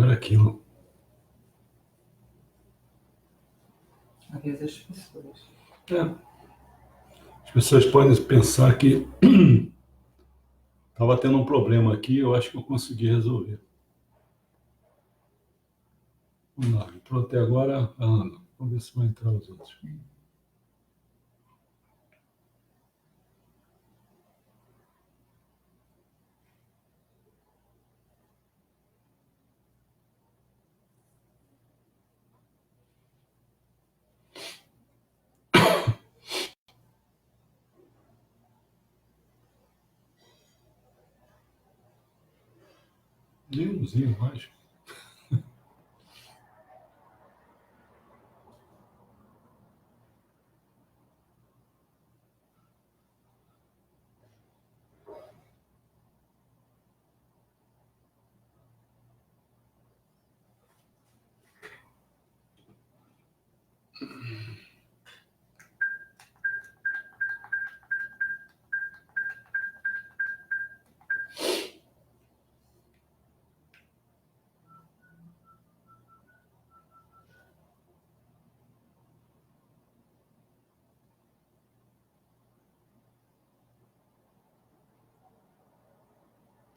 Olha aquilo. Às vezes as pessoas. As pessoas podem pensar que estava tendo um problema aqui, eu acho que eu consegui resolver. Vamos lá, entrou até agora a Ana. Vamos ver se vai entrar os outros. Nenhumzinho mais.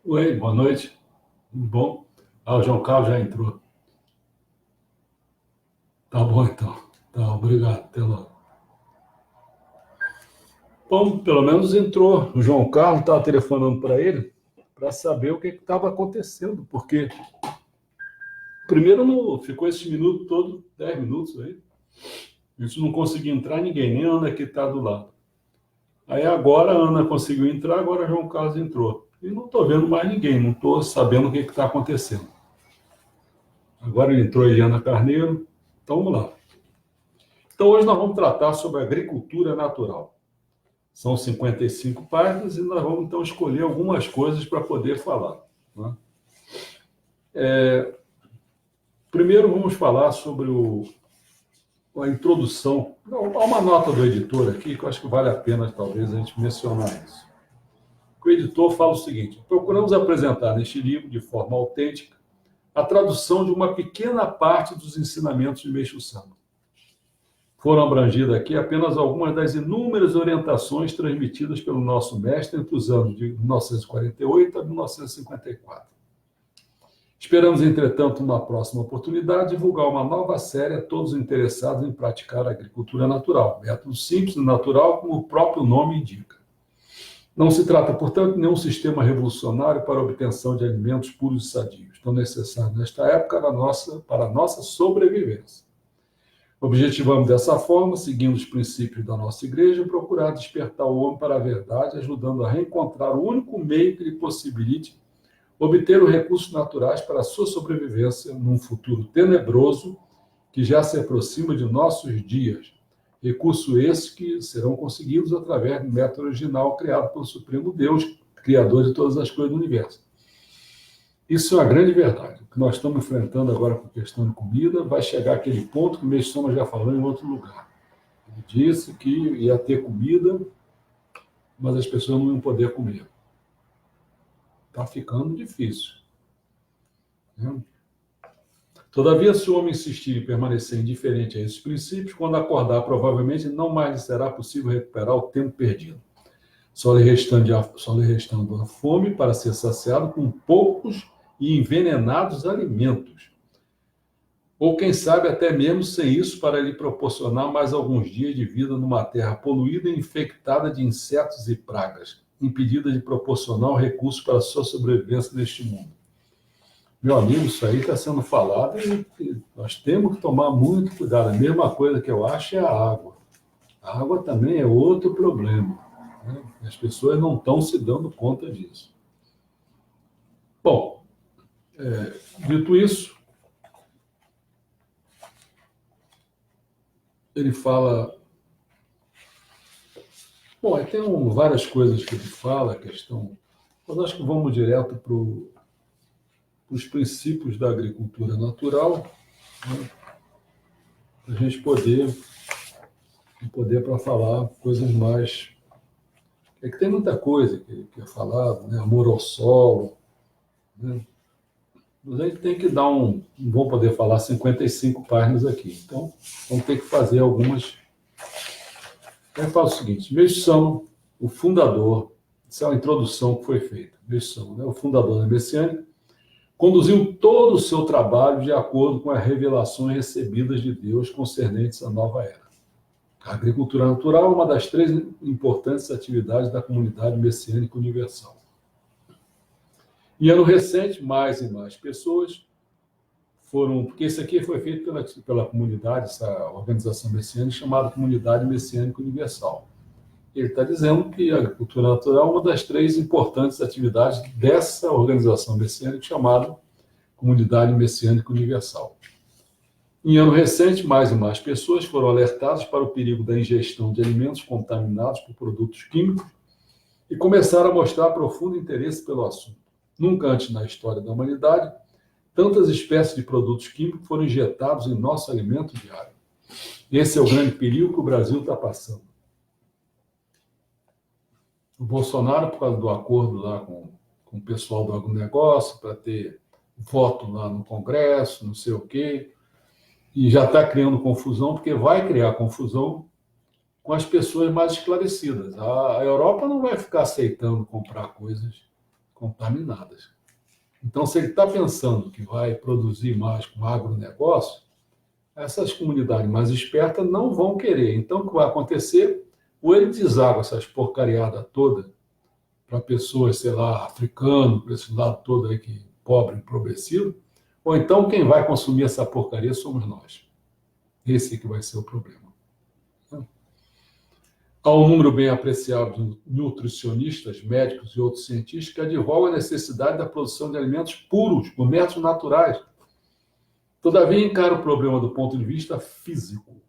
Oi, boa noite. Tudo bom? O João Carlos já entrou. Tá bom, então. Tá, obrigado. Até logo. Bom, pelo menos entrou. O João Carlos estava telefonando para ele para saber o que estava acontecendo, porque primeiro não ficou esse minuto todo, 10 minutos aí. Isso não conseguia entrar ninguém, nem a Ana que está do lado. Aí agora a Ana conseguiu entrar, agora o João Carlos entrou. E não estou vendo mais ninguém, não estou sabendo o que está acontecendo. Agora entrou a Eliana Carneiro. Então vamos lá. Então hoje nós vamos tratar sobre agricultura natural. São 55 páginas e nós vamos então escolher algumas coisas para poder falar. Né? Primeiro vamos falar sobre a introdução. Há uma nota do editor aqui que eu acho que vale a pena talvez a gente mencionar isso. O editor fala o seguinte: procuramos apresentar neste livro, de forma autêntica, a tradução de uma pequena parte dos ensinamentos de Meixo Sama. Foram abrangidas aqui apenas algumas das inúmeras orientações transmitidas pelo nosso mestre entre os anos de 1948 a 1954. Esperamos, entretanto, numa próxima oportunidade, divulgar uma nova série a todos os interessados em praticar a agricultura natural. Método simples e natural, como o próprio nome indica. Não se trata, portanto, de nenhum sistema revolucionário para a obtenção de alimentos puros e sadios, tão necessários nesta época para a nossa sobrevivência. Objetivamos dessa forma, seguindo os princípios da nossa igreja, procurar despertar o homem para a verdade, ajudando a reencontrar o único meio que lhe possibilite obter os recursos naturais para a sua sobrevivência num futuro tenebroso que já se aproxima de nossos dias. Recursos esses que serão conseguidos através do método original criado pelo Supremo Deus, Criador de todas as coisas do universo. Isso é uma grande verdade. O que nós estamos enfrentando agora com a questão de comida vai chegar àquele ponto que o Meixo Sama já falou em outro lugar. Ele disse que ia ter comida, mas as pessoas não iam poder comer. Está ficando difícil. Todavia, se o homem insistir em permanecer indiferente a esses princípios, quando acordar, provavelmente não mais lhe será possível recuperar o tempo perdido. Só lhe restando a fome para ser saciado com poucos e envenenados alimentos. Ou, quem sabe, até mesmo sem isso, para lhe proporcionar mais alguns dias de vida numa terra poluída e infectada de insetos e pragas, impedida de proporcionar o recurso para a sua sobrevivência neste mundo. Meu amigo, isso aí está sendo falado e nós temos que tomar muito cuidado. A mesma coisa que eu acho é a água. A água também é outro problema. Né? As pessoas não estão se dando conta disso. Bom, dito isso, ele fala... Bom, aí tem várias coisas que ele fala, questão... Mas acho que vamos direto para os princípios da agricultura natural, né? Para a gente poder para falar coisas mais... É que tem muita coisa que é falado, né? Amor ao solo, né? Mas a gente tem que dar um... Não vou poder falar 55 páginas aqui. Então, vamos ter que fazer algumas... Aí fala o seguinte, Meixo Sama, o fundador, essa é uma introdução que foi feita, Meixo Sama, né, o fundador da Messiânica, conduziu todo o seu trabalho de acordo com as revelações recebidas de Deus concernentes à nova era. A agricultura natural é uma das 3 importantes atividades da comunidade messiânica universal. Em ano recente, mais e mais pessoas foram... Porque isso aqui foi feito pela comunidade, essa organização messiânica chamada Comunidade Messiânica Universal. Ele está dizendo que a agricultura natural é uma das 3 importantes atividades dessa organização messiânica chamada Comunidade Messiânica Universal. Em ano recente, mais e mais pessoas foram alertadas para o perigo da ingestão de alimentos contaminados por produtos químicos e começaram a mostrar profundo interesse pelo assunto. Nunca antes na história da humanidade, tantas espécies de produtos químicos foram injetados em nosso alimento diário. Esse é o grande perigo que o Brasil está passando. O Bolsonaro, por causa do acordo lá com o pessoal do agronegócio, para ter voto lá no Congresso, não sei o quê, e já está criando confusão, porque vai criar confusão com as pessoas mais esclarecidas. A Europa não vai ficar aceitando comprar coisas contaminadas. Então, se ele está pensando que vai produzir mais com agronegócio, essas comunidades mais espertas não vão querer. Então, o que vai acontecer? Ou ele deságua essas porcariadas todas para pessoas, sei lá, africanos, para esse lado todo aí que pobre, empobrecido, ou então quem vai consumir essa porcaria somos nós. Esse que vai ser o problema. Há um número bem apreciável de nutricionistas, médicos e outros cientistas que advogam a necessidade da produção de alimentos puros, por métodos naturais. Todavia, encara o problema do ponto de vista físico.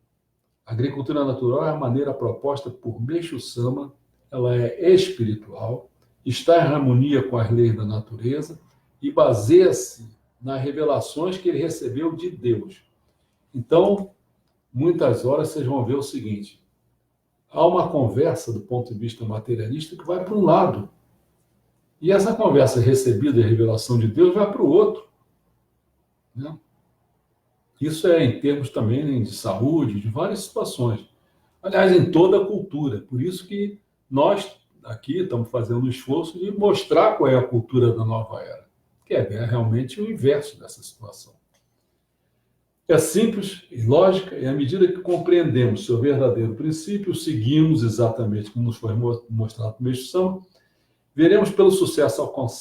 A agricultura natural é a maneira proposta por Meixo Sama, ela é espiritual, está em harmonia com as leis da natureza e baseia-se nas revelações que ele recebeu de Deus. Então, muitas horas vocês vão ver o seguinte, há uma conversa do ponto de vista materialista que vai para um lado. E essa conversa recebida e revelação de Deus vai para o outro. Né? Isso é em termos também de saúde, de várias situações. Aliás, em toda a cultura. Por isso que nós aqui estamos fazendo um esforço de mostrar qual é a cultura da nova era, que é realmente o inverso dessa situação. É simples e lógica, e à medida que compreendemos seu verdadeiro princípio, seguimos exatamente como nos foi mostrado por Meixo Sama, veremos pelo sucesso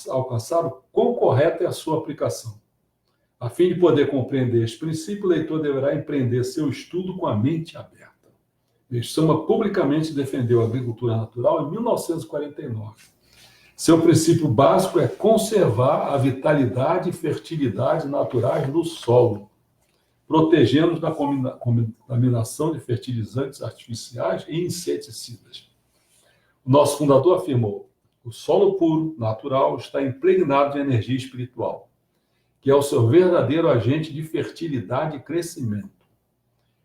alcançado quão correta é a sua aplicação. A fim de poder compreender este princípio, o leitor deverá empreender seu estudo com a mente aberta. Meixo Sama publicamente defendeu a agricultura natural em 1949. Seu princípio básico é conservar a vitalidade e fertilidade naturais do solo, protegendo-os da contaminação de fertilizantes artificiais e inseticidas. O nosso fundador afirmou: o solo puro, natural, está impregnado de energia espiritual, que é o seu verdadeiro agente de fertilidade e crescimento.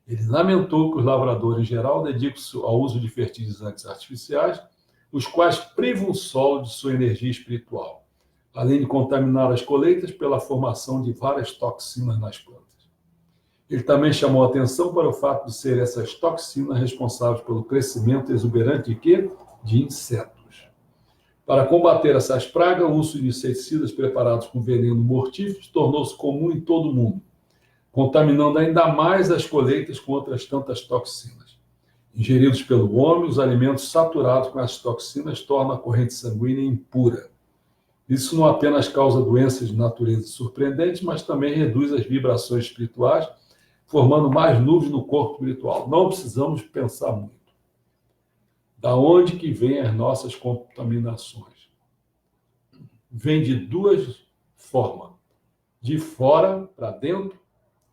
Ele lamentou que os lavradores, em geral, dedicam-se ao uso de fertilizantes artificiais, os quais privam o solo de sua energia espiritual, além de contaminar as colheitas pela formação de várias toxinas nas plantas. Ele também chamou a atenção para o fato de ser essas toxinas responsáveis pelo crescimento exuberante de quê? De insetos. Para combater essas pragas, o uso de inseticidas preparados com veneno mortífero tornou-se comum em todo o mundo, contaminando ainda mais as colheitas com outras tantas toxinas. Ingeridos pelo homem, os alimentos saturados com as toxinas tornam a corrente sanguínea impura. Isso não apenas causa doenças de natureza surpreendente, mas também reduz as vibrações espirituais, formando mais nuvens no corpo espiritual. Não precisamos pensar muito. Da onde que vêm as nossas contaminações? Vem de duas formas. De fora para dentro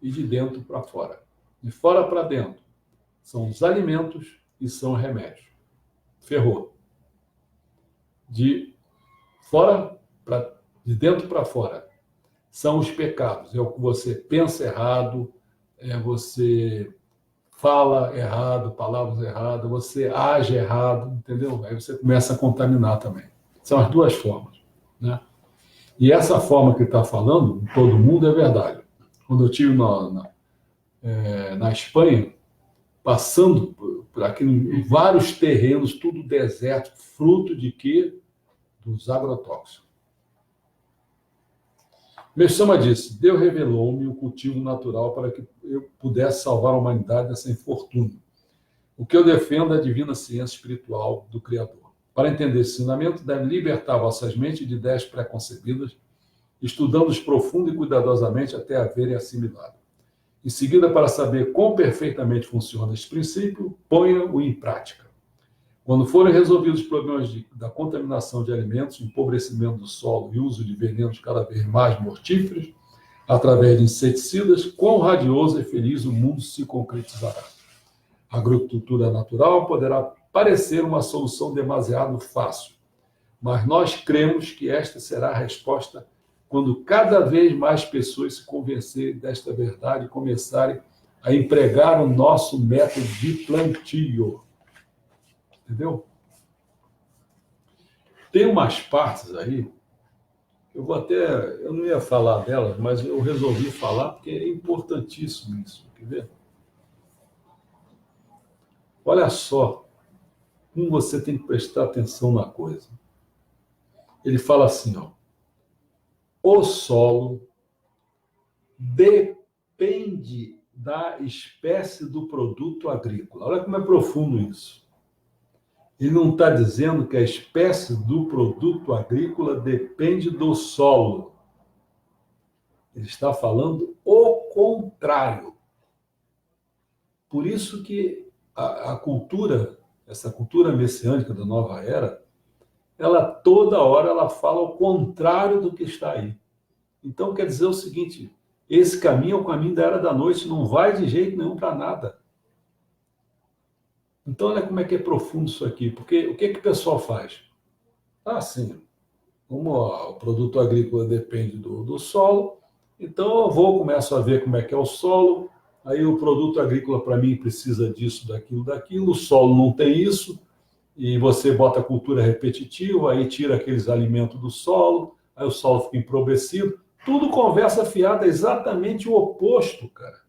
e de dentro para fora. De fora para dentro são os alimentos e são remédios. Ferrou. De dentro para fora são os pecados. É o que você pensa errado, você fala errado, palavras erradas, você age errado, entendeu? Aí você começa a contaminar também. São as duas formas, né? E essa forma que ele está falando, em todo mundo, é verdade. Quando eu estive na Espanha, passando por aqui, em vários terrenos, tudo deserto, fruto de quê? Dos agrotóxicos. Meshama disse, Deus revelou-me o cultivo natural para que eu pudesse salvar a humanidade dessa infortúnio. O que eu defendo é a divina ciência espiritual do Criador. Para entender esse ensinamento, deve libertar vossas mentes de ideias preconcebidas, estudando-os profundo e cuidadosamente até haverem assimilado. Em seguida, para saber quão perfeitamente funciona esse princípio, ponha-o em prática. Quando forem resolvidos os problemas da contaminação de alimentos, empobrecimento do solo e uso de venenos cada vez mais mortíferos, através de inseticidas, quão radioso e feliz o mundo se concretizará. A agricultura natural poderá parecer uma solução demasiado fácil, mas nós cremos que esta será a resposta quando cada vez mais pessoas se convencerem desta verdade e começarem a empregar o nosso método de plantio. Entendeu? Tem umas partes aí, eu não ia falar delas, mas eu resolvi falar porque é importantíssimo isso. Quer ver? Olha só como você tem que prestar atenção na coisa. Ele fala assim, ó, o solo depende da espécie do produto agrícola. Olha como é profundo isso. Ele não está dizendo que a espécie do produto agrícola depende do solo. Ele está falando o contrário. Por isso que a cultura, essa cultura messiânica da nova era, ela toda hora ela fala o contrário do que está aí. Então quer dizer o seguinte, esse caminho é o caminho da era da noite, não vai de jeito nenhum para nada. Então olha como é que é profundo isso aqui, porque o que o pessoal faz? Ah, sim, como o produto agrícola depende do solo, então eu começo a ver como é que é o solo, aí o produto agrícola para mim precisa disso, daquilo, o solo não tem isso, e você bota a cultura repetitiva, aí tira aqueles alimentos do solo, aí o solo fica empobrecido. Tudo conversa fiada, é exatamente o oposto, cara.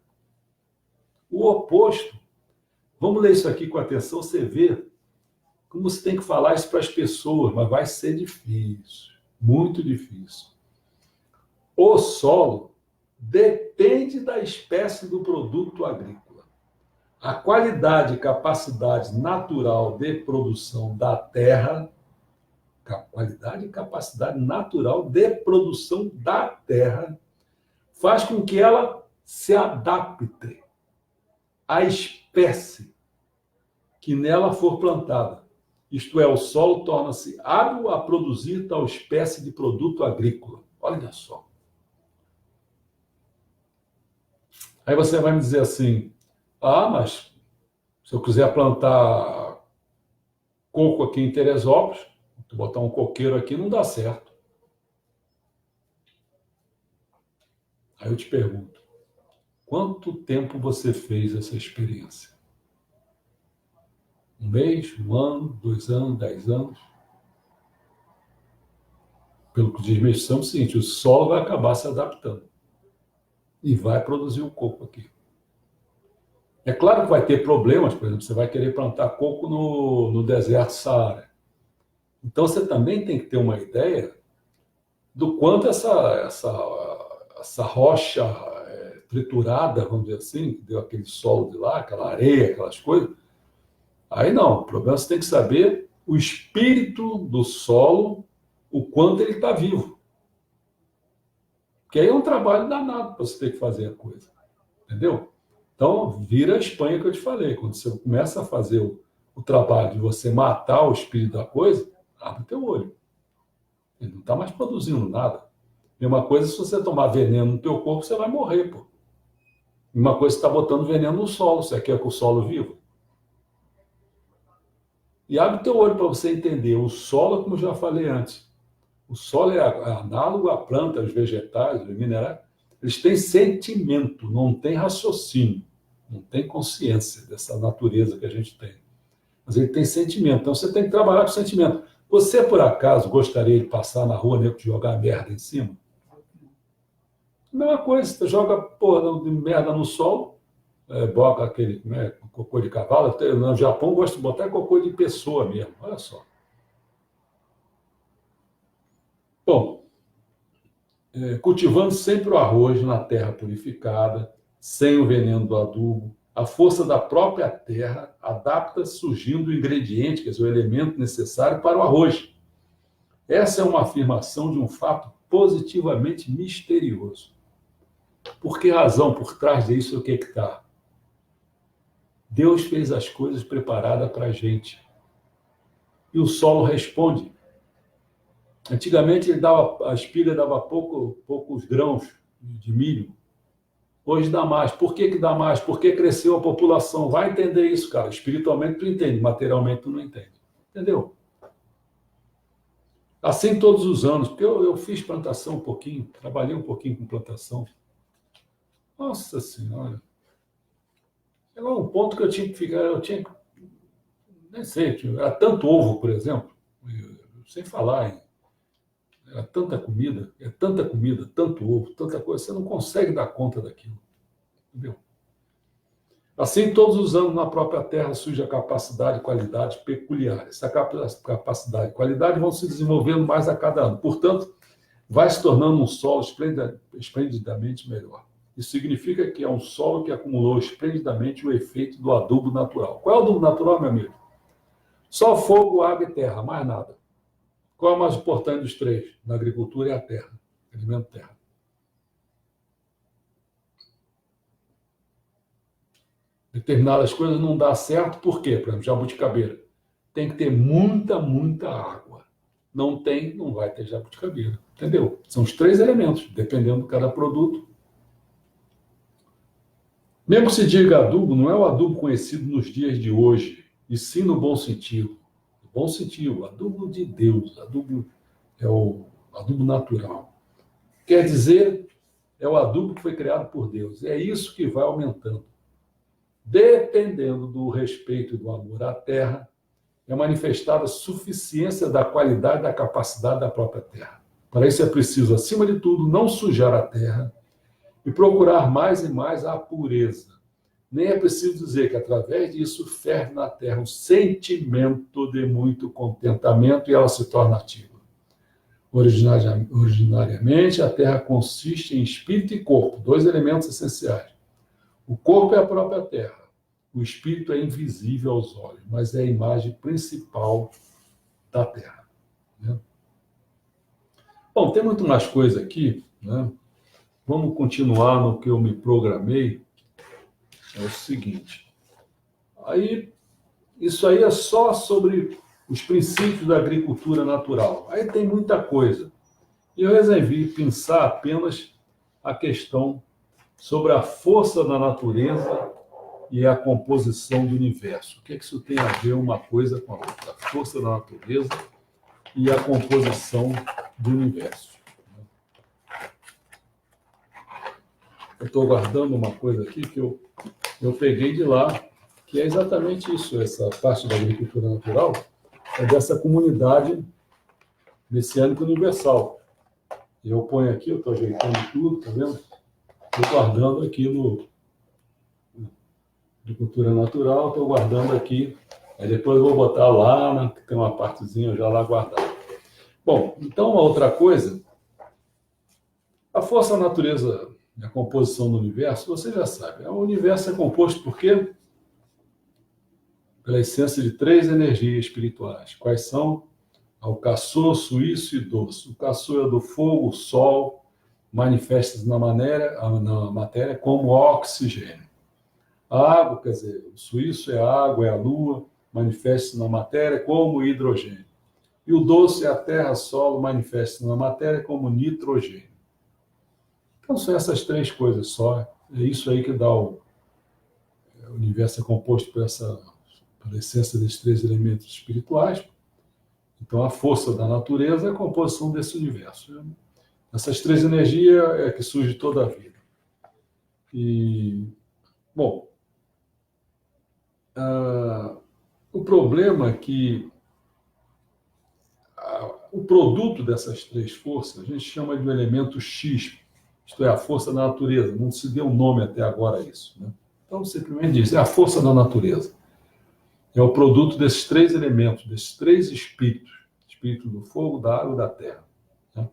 O oposto. Vamos ler isso aqui com atenção, você vê como você tem que falar isso para as pessoas, mas vai ser difícil, muito difícil. O solo depende da espécie do produto agrícola. A qualidade e capacidade natural de produção da terra, qualidade e capacidade natural de produção da terra, faz com que ela se adapte à espécie que nela for plantada. Isto é, o solo torna-se hábil a produzir tal espécie de produto agrícola. Olha só. Aí você vai me dizer assim, mas se eu quiser plantar coco aqui em Teresópolis, botar um coqueiro aqui, não dá certo. Aí eu te pergunto, quanto tempo você fez essa experiência? 1 mês, 1 ano, 2 anos, 10 anos? Pelo que diz Meshama, é o seguinte, o solo vai acabar se adaptando e vai produzir o coco aqui. É claro que vai ter problemas, por exemplo, você vai querer plantar coco no deserto Saara. Então você também tem que ter uma ideia do quanto essa rocha triturada, vamos dizer assim, que deu aquele solo de lá, aquela areia, aquelas coisas. Aí não, o problema é você tem que saber o espírito do solo, o quanto ele está vivo. Porque aí é um trabalho danado para você ter que fazer a coisa. Entendeu? Então, vira a Espanha que eu te falei. Quando você começa a fazer o trabalho de você matar o espírito da coisa, abre o teu olho. Ele não está mais produzindo nada. Mesma coisa, se você tomar veneno no teu corpo, você vai morrer, pô. Mesma coisa, você está botando veneno no solo. Você quer que o solo viva? E abre o teu olho para você entender. O solo, como eu já falei antes, o solo é análogo à planta, aos vegetais, aos minerais. Eles têm sentimento, não têm raciocínio, não têm consciência dessa natureza que a gente tem. Mas ele tem sentimento. Então você tem que trabalhar com sentimento. Você, por acaso, gostaria de passar na rua, nego, jogar merda em cima? A mesma coisa, você joga porra de merda no sol, boca aquele, né, cocô de cavalo. No Japão gosta de botar cocô de pessoa mesmo, olha só. Bom, cultivando sempre o arroz na terra purificada, sem o veneno do adubo, a força da própria terra adapta surgindo o ingrediente, quer dizer, o elemento necessário para o arroz. Essa é uma afirmação de um fato positivamente misterioso. Por que razão por trás disso? O que está? Deus fez as coisas preparadas para a gente. E o solo responde. Antigamente a espiga dava poucos grãos de milho. Hoje dá mais. Por que dá mais? Porque cresceu a população. Vai entender isso, cara. Espiritualmente tu entende, materialmente tu não entende. Entendeu? Assim todos os anos, porque eu fiz plantação um pouquinho, trabalhei um pouquinho com plantação. Nossa Senhora. Chegou um ponto que eu tinha que ficar, nem sei, era tanto ovo, por exemplo, sem falar em, era tanta comida, tanto ovo, tanta coisa, você não consegue dar conta daquilo, entendeu? Assim, todos os anos na própria terra surge a capacidade e qualidade peculiares. Essa capacidade e qualidade vão se desenvolvendo mais a cada ano. Portanto, vai se tornando um solo esplendidamente melhor. Isso significa que é um solo que acumulou esplendidamente o efeito do adubo natural. Qual é o adubo natural, meu amigo? Só fogo, água e terra, mais nada. Qual é o mais importante dos três? Na agricultura é a terra, alimento terra. Determinadas coisas não dá certo, por quê? Por exemplo, jabuticabeira. Tem que ter muita água. Não tem, não vai ter jabuticabeira. Entendeu? São os três elementos, dependendo de cada produto. Mesmo que se diga adubo, não é o adubo conhecido nos dias de hoje, e sim no bom sentido. No bom sentido, adubo de Deus, adubo é o adubo natural. Quer dizer, é o adubo que foi criado por Deus. É isso que vai aumentando. Dependendo do respeito e do amor à terra, é manifestada a suficiência da qualidade e da capacidade da própria terra. Para isso é preciso, acima de tudo, não sujar a terra e procurar mais e mais a pureza. Nem é preciso dizer que, através disso, ferve na terra um sentimento de muito contentamento e ela se torna ativa. Originariamente, a terra consiste em espírito e corpo, dois elementos essenciais. O corpo é a própria terra. O espírito é invisível aos olhos, mas é a imagem principal da terra. Né? Bom, tem muito mais coisa aqui, né? Vamos continuar no que eu me programei. É o seguinte. Isso aí é só sobre os princípios da agricultura natural. Aí tem muita coisa. E eu resolvi pensar apenas a questão sobre a força da natureza e a composição do universo. O que é que isso tem a ver uma coisa com a outra? A força da natureza e a composição do universo. Eu estou guardando uma coisa aqui que eu peguei de lá, que é exatamente isso, essa parte da agricultura natural, é dessa comunidade messiânica universal. Eu ponho aqui, eu estou ajeitando tudo, tá vendo? Estou guardando aqui no agricultura natural, estou guardando aqui, aí depois eu vou botar lá, né, que tem uma partezinha já lá guardada. Bom, então uma outra coisa, a força da natureza, a composição do universo, você já sabe, o universo é composto por quê? Pela essência de três energias espirituais. Quais são? O caçô, suíço e doce. O caçô é do fogo, o sol, manifesta-se na matéria como oxigênio. A água, quer dizer, o suíço é a água, é a lua, manifesta-se na matéria como hidrogênio. E o doce é a terra, solo, manifesta-se na matéria como nitrogênio. Então são essas três coisas só. É isso aí que dá o universo é composto por pela essência desses três elementos espirituais. Então, a força da natureza é a composição desse universo. Essas três energias é que surge toda a vida. E, bom, o problema é que o produto dessas três forças a gente chama de um elemento X, isto é, a força da natureza. Não se deu um nome até agora a isso, né? Então, simplesmente diz, é a força da natureza. É o produto desses três elementos, desses três espíritos, espírito do fogo, da água e da terra, né?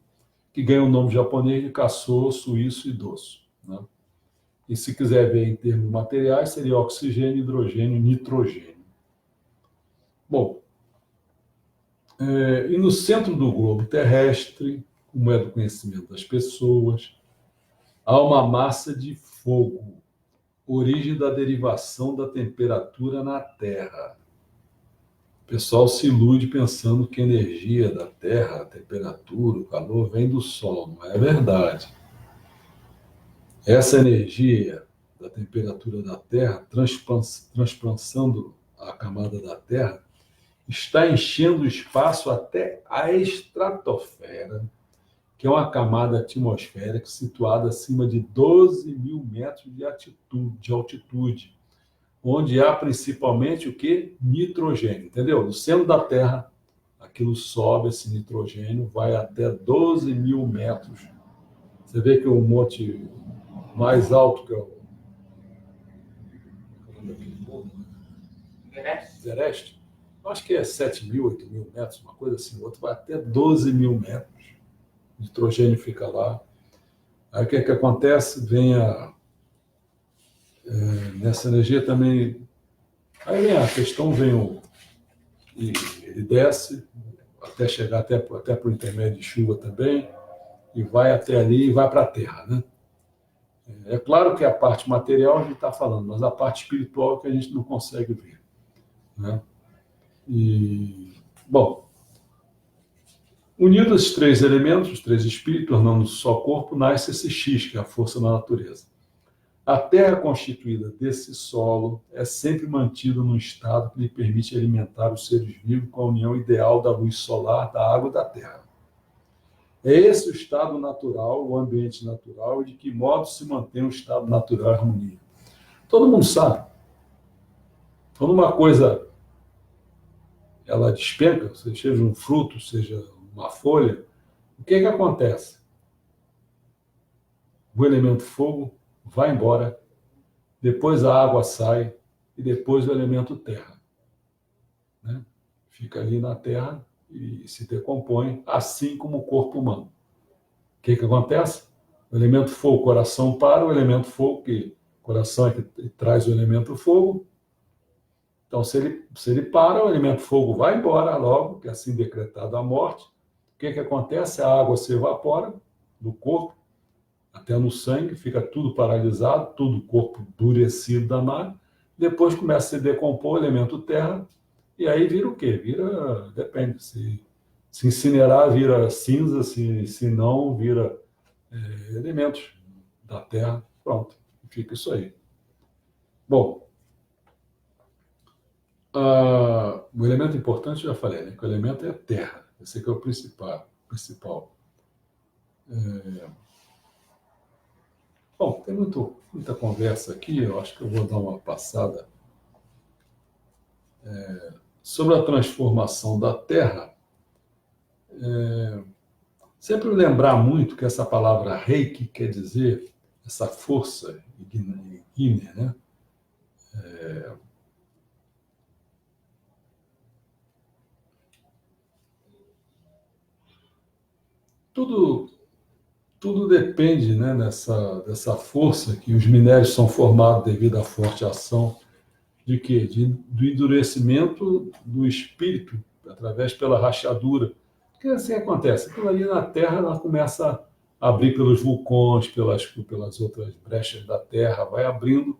Que ganha o nome japonês de Kaso, Suíço e Dosso, né? E se quiser ver em termos materiais, seria oxigênio, hidrogênio, nitrogênio. Bom, e no centro do globo terrestre, como é do conhecimento das pessoas, há uma massa de fogo, origem da derivação da temperatura na Terra. O pessoal se ilude pensando que a energia da Terra, a temperatura, o calor, vem do Sol. Não é verdade. Essa energia da temperatura da Terra, transpassando a camada da Terra, está enchendo o espaço até a estratosfera, que é uma camada atmosférica situada acima de 12 mil metros de altitude, onde há principalmente o quê? Nitrogênio, entendeu? Do centro da Terra, aquilo sobe, esse nitrogênio, vai até 12 mil metros. Você vê que o monte mais alto que é o Everest, acho que é 7 mil, 8 mil metros, uma coisa assim, o outro vai até 12 mil metros. O nitrogênio fica lá. Aí o que é que acontece? Nessa energia também. Aí vem a questão, e ele desce, até chegar até para o intermédio de chuva também, e vai até ali e vai para a Terra, né? É claro que a parte material a gente está falando, mas a parte espiritual é que a gente não consegue ver, né? E, bom, unidos esses três elementos, os três espíritos, tornando só corpo, nasce esse X, que é a força da natureza. A terra constituída desse solo é sempre mantida num estado que lhe permite alimentar os seres vivos com a união ideal da luz solar, da água e da terra. É esse o estado natural, o ambiente natural, e de que modo se mantém o estado natural e harmonia. Todo mundo sabe. Quando uma coisa ela despenca, seja um fruto, seja uma folha, o que é que acontece? O elemento fogo vai embora, depois a água sai e depois o elemento terra, né? Fica ali na terra e se decompõe, assim como o corpo humano. O que acontece? O elemento fogo, o coração para, o elemento fogo, que o coração é que traz o elemento fogo. Então, se ele para, o elemento fogo vai embora logo, que é assim decretado a morte. O que acontece? A água se evapora do corpo, até no sangue, fica tudo paralisado, tudo o corpo endurecido da mar. Depois começa a se decompor o elemento terra, e aí vira o quê? Depende, se incinerar, vira cinza, se não, vira elementos da terra. Pronto, fica isso aí. Bom, o elemento importante, eu já falei, né? Que o elemento é a terra. Esse aqui é o principal. Bom, tem muita conversa aqui, eu acho que eu vou dar uma passada sobre a transformação da terra. Sempre lembrar muito que essa palavra reiki quer dizer essa força yin, né? Tudo depende, né, dessa força que os minérios são formados devido à forte ação de quê? Do endurecimento do espírito, através pela rachadura. Porque assim acontece. Aquilo ali na Terra, ela começa a abrir pelos vulcões, pelas outras brechas da Terra, vai abrindo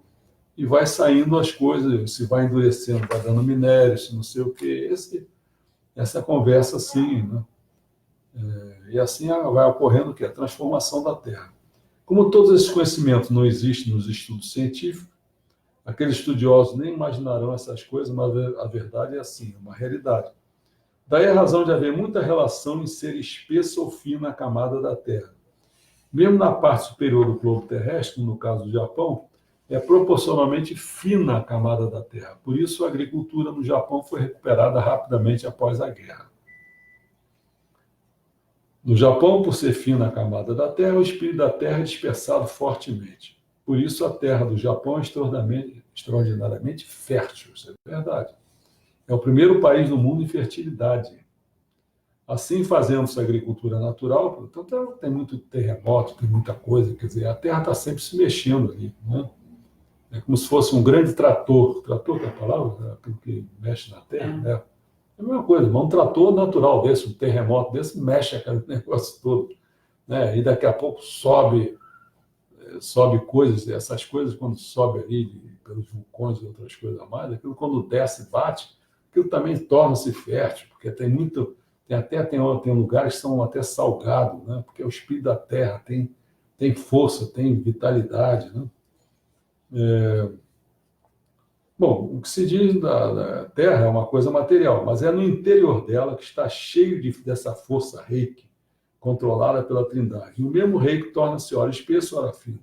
e vai saindo as coisas, se vai endurecendo, vai dando minério, se não sei o quê. Essa conversa assim, né? E assim vai ocorrendo o quê? A transformação da Terra. Como todos esses conhecimentos não existem nos estudos científicos, aqueles estudiosos nem imaginarão essas coisas, mas a verdade é assim, é uma realidade. Daí a razão de haver muita relação em ser espessa ou fina a camada da Terra. Mesmo na parte superior do globo terrestre, no caso do Japão, é proporcionalmente fina a camada da Terra. Por isso, a agricultura no Japão foi recuperada rapidamente após a guerra. No Japão, por ser fina a camada da terra, o espírito da terra é dispersado fortemente. Por isso, a terra do Japão é extraordinariamente fértil. Isso é verdade. É o primeiro país no mundo em fertilidade. Assim, fazendo-se agricultura natural, portanto, tem muito terremoto, tem muita coisa, quer dizer, a terra está sempre se mexendo ali, né? É como se fosse um grande trator. Trator, que é a palavra? Aquilo que mexe na terra, né? É a mesma coisa, mas um trator natural desse, um terremoto desse, mexe aquele negócio todo, né? E daqui a pouco sobe coisas, essas coisas quando sobe ali pelos vulcões e outras coisas a mais, aquilo quando desce e bate, aquilo também torna-se fértil, porque tem lugares que são até salgados, né? Porque é o espírito da terra, tem força, tem vitalidade, né? Bom, o que se diz da Terra é uma coisa material, mas é no interior dela que está cheio dessa força reiki, controlada pela Trindade. E o mesmo reiki torna-se ora espesso, ora fino.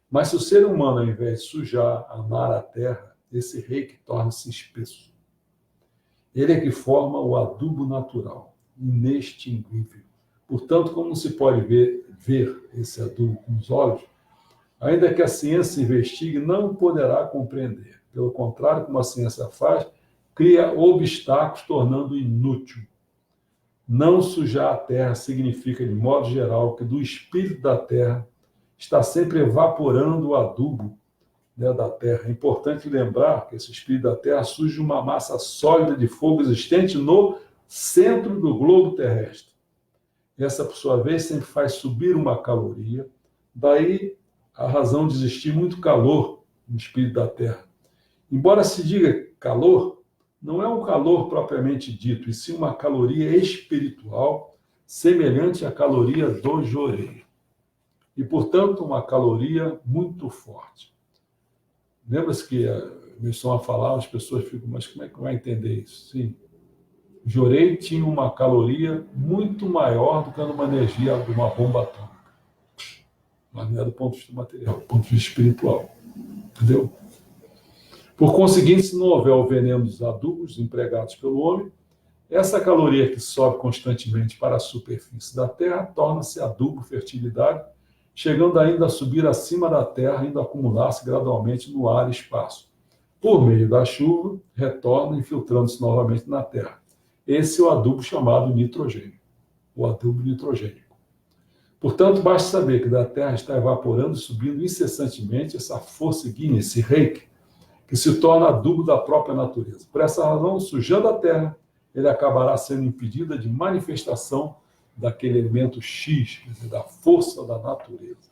Mas se o ser humano, ao invés de sujar, amar a Terra, esse reiki torna-se espesso. Ele é que forma o adubo natural, inextinguível. Portanto, como não se pode ver esse adubo com os olhos, ainda que a ciência investigue, não poderá compreender. Pelo contrário, como a ciência faz, cria obstáculos, tornando inútil. Não sujar a terra significa, de modo geral, que do espírito da terra está sempre evaporando o adubo, né, da terra. É importante lembrar que esse espírito da terra surge de uma massa sólida de fogo existente no centro do globo terrestre. Essa, por sua vez, sempre faz subir uma caloria, daí a razão de existir muito calor no espírito da terra. Embora se diga calor, não é um calor propriamente dito, e sim uma caloria espiritual semelhante à caloria do jorei. E, portanto, uma caloria muito forte. Lembra-se que começou a falar, as pessoas ficam, mas como é que vai entender isso? Sim. Jorei tinha uma caloria muito maior do que uma energia de uma bomba atômica. Mas não é do ponto de vista material, do ponto de vista espiritual. Entendeu? Por conseguinte, se não houver o veneno dos adubos empregados pelo homem, essa caloria que sobe constantemente para a superfície da Terra torna-se adubo, fertilidade, chegando ainda a subir acima da Terra, ainda a acumular-se gradualmente no ar e espaço. Por meio da chuva, retorna infiltrando-se novamente na Terra. Esse é o adubo chamado nitrogênio, o adubo nitrogênico. Portanto, basta saber que da Terra está evaporando e subindo incessantemente essa força guia, esse reiki, que se torna adubo da própria natureza. Por essa razão, sujando a Terra, ele acabará sendo impedida de manifestação daquele elemento X, quer dizer, da força da natureza.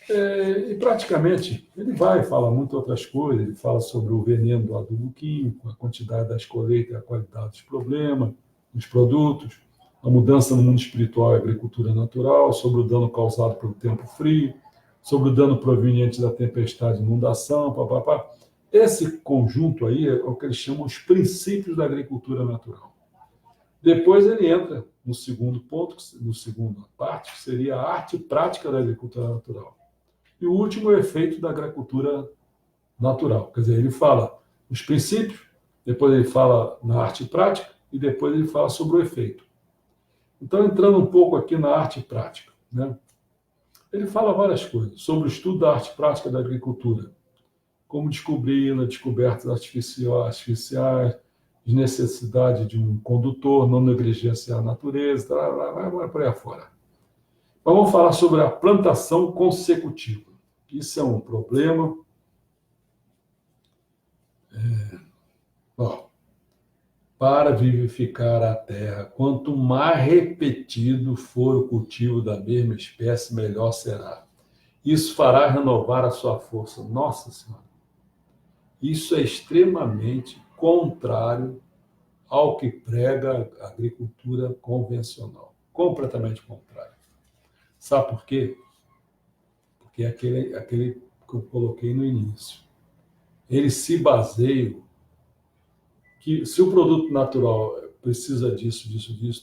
E praticamente, ele fala muitas outras coisas, ele fala sobre o veneno do adubo químico, a quantidade das colheitas e a qualidade dos problemas, dos produtos, a mudança no mundo espiritual e agricultura natural, sobre o dano causado pelo tempo frio, sobre o dano proveniente da tempestade e inundação, papapá. Esse conjunto aí é o que eles chamam os princípios da agricultura natural. Depois ele entra no segundo ponto, no segunda parte, que seria a arte prática da agricultura natural. E o último é o efeito da agricultura natural. Quer dizer, ele fala os princípios, depois ele fala na arte prática e depois ele fala sobre o efeito. Então, entrando um pouco aqui na arte prática, né? Ele fala várias coisas sobre o estudo da arte prática da agricultura, como descobri-la, descobertas artificiais, necessidade de um condutor, não negligenciar a natureza, vai por aí afora. Mas vamos falar sobre a plantação consecutiva. Isso é um problema. Para vivificar a terra, quanto mais repetido for o cultivo da mesma espécie, melhor será. Isso fará renovar a sua força. Nossa Senhora! Isso é extremamente contrário ao que prega a agricultura convencional. Completamente contrário. Sabe por quê? Porque é aquele que eu coloquei no início. Eles se baseiam que se o produto natural precisa disso,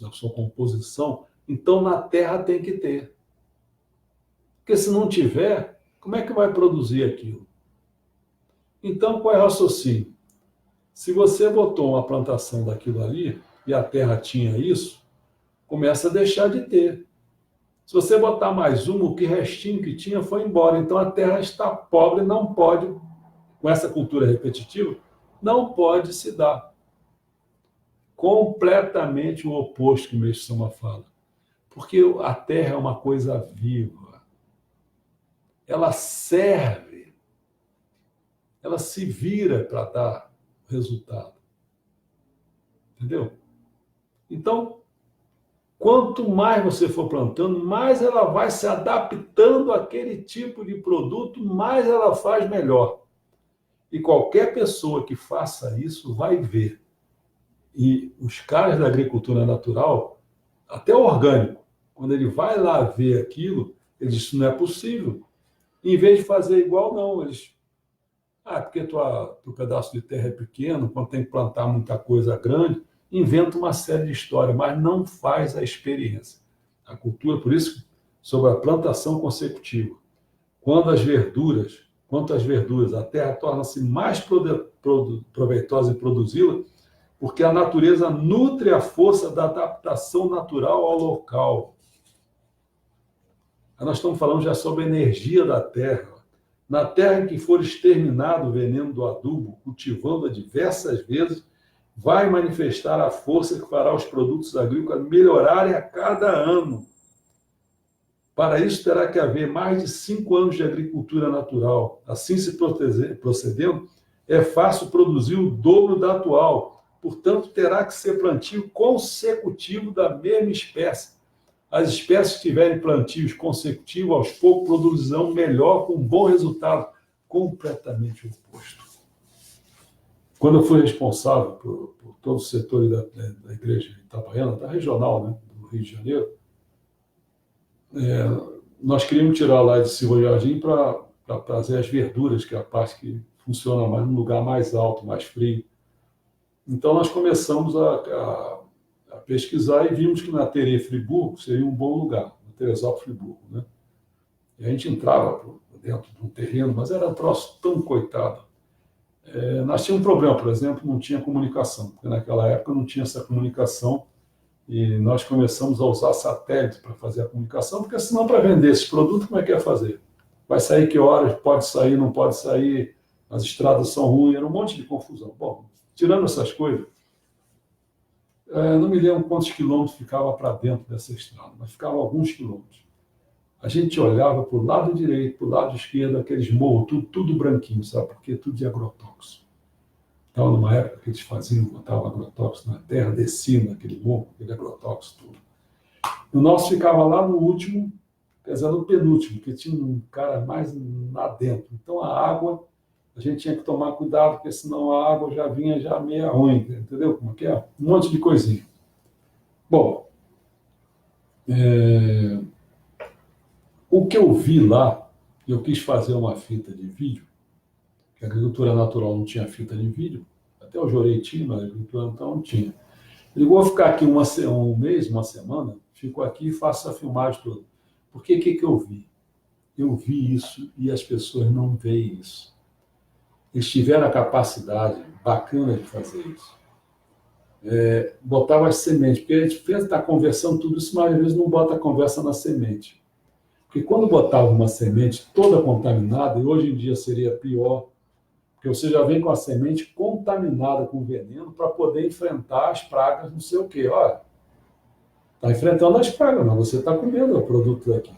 na sua composição, então na terra tem que ter. Porque se não tiver, como é que vai produzir aquilo? Então, qual é o raciocínio? Se você botou uma plantação daquilo ali, e a terra tinha isso, começa a deixar de ter. Se você botar mais uma, o que restinho que tinha foi embora. Então a terra está pobre, não pode, com essa cultura repetitiva, não pode se dar. Completamente o oposto que o Meixo Sama fala. Porque a terra é uma coisa viva. Ela serve, ela se vira para dar resultado. Entendeu? Então, quanto mais você for plantando, mais ela vai se adaptando àquele tipo de produto, mais ela faz melhor. E qualquer pessoa que faça isso vai ver. E os caras da agricultura natural, até o orgânico, quando ele vai lá ver aquilo, ele diz, isso não é possível. Em vez de fazer igual, não. Eles, porque teu pedaço de terra é pequeno, quando tem que plantar muita coisa grande, inventa uma série de histórias, mas não faz a experiência. A cultura, por isso, sobre a plantação consecutiva. Quanto às verduras, a terra torna-se mais proveitosa em produzi-la, porque a natureza nutre a força da adaptação natural ao local. Nós estamos falando já sobre a energia da terra. Na terra em que for exterminado o veneno do adubo, cultivando-a diversas vezes, vai manifestar a força que fará os produtos agrícolas melhorarem a cada ano. Para isso, terá que haver mais de 5 anos de agricultura natural. Assim se procedendo, é fácil produzir o dobro da atual. Portanto, terá que ser plantio consecutivo da mesma espécie. As espécies que tiverem plantios consecutivos, aos poucos, produzirão melhor, com bom resultado. Completamente oposto. Quando eu fui responsável por todo o setor da igreja de Itabaiana, da regional, né, do Rio de Janeiro, nós queríamos tirar lá de Silva Jardim para trazer as verduras, que é a parte que funciona mais num lugar mais alto, mais frio. Então, nós começamos a pesquisar e vimos que na Terê Friburgo seria um bom lugar, na Teresópolis Friburgo, né? E a gente entrava dentro de um terreno, mas era um troço tão coitado. Nós tínhamos um problema, por exemplo, não tinha comunicação, porque naquela época não tinha essa comunicação e nós começamos a usar satélite para fazer a comunicação, porque senão para vender esses produtos, como é que ia fazer? Vai sair que horas, pode sair, não pode sair, as estradas são ruins, era um monte de confusão. Bom, tirando essas coisas, não me lembro quantos quilômetros ficava para dentro dessa estrada, mas ficava alguns quilômetros. A gente olhava para o lado direito, para o lado esquerdo, aqueles morros, tudo branquinho, sabe? Porque tudo de agrotóxico. Estava numa época que eles botavam agrotóxico na terra, desciam naquele morro, aquele agrotóxico tudo. O nosso ficava lá no último, quer dizer, no penúltimo, porque tinha um cara mais lá dentro. Então a água, a gente tinha que tomar cuidado, porque senão a água já vinha já meia ruim, entendeu como que é? Um monte de coisinha. Bom, o que eu vi lá, eu quis fazer uma fita de vídeo, que a agricultura natural não tinha fita de vídeo, até o Jorei tinha, mas a agricultura natural não tinha. Ele vou ficar aqui um mês, uma semana, fico aqui e faço a filmagem toda. Porque o que eu vi? Eu vi isso e as pessoas não veem isso. Eles tiveram a capacidade bacana de fazer isso. Botava as sementes, porque a gente está conversando tudo isso, mas às vezes não bota a conversa na semente. Porque quando botava uma semente toda contaminada, e hoje em dia seria pior, porque você já vem com a semente contaminada com veneno para poder enfrentar as pragas, não sei o quê. Olha, está enfrentando as pragas, mas você está comendo o produto daqui.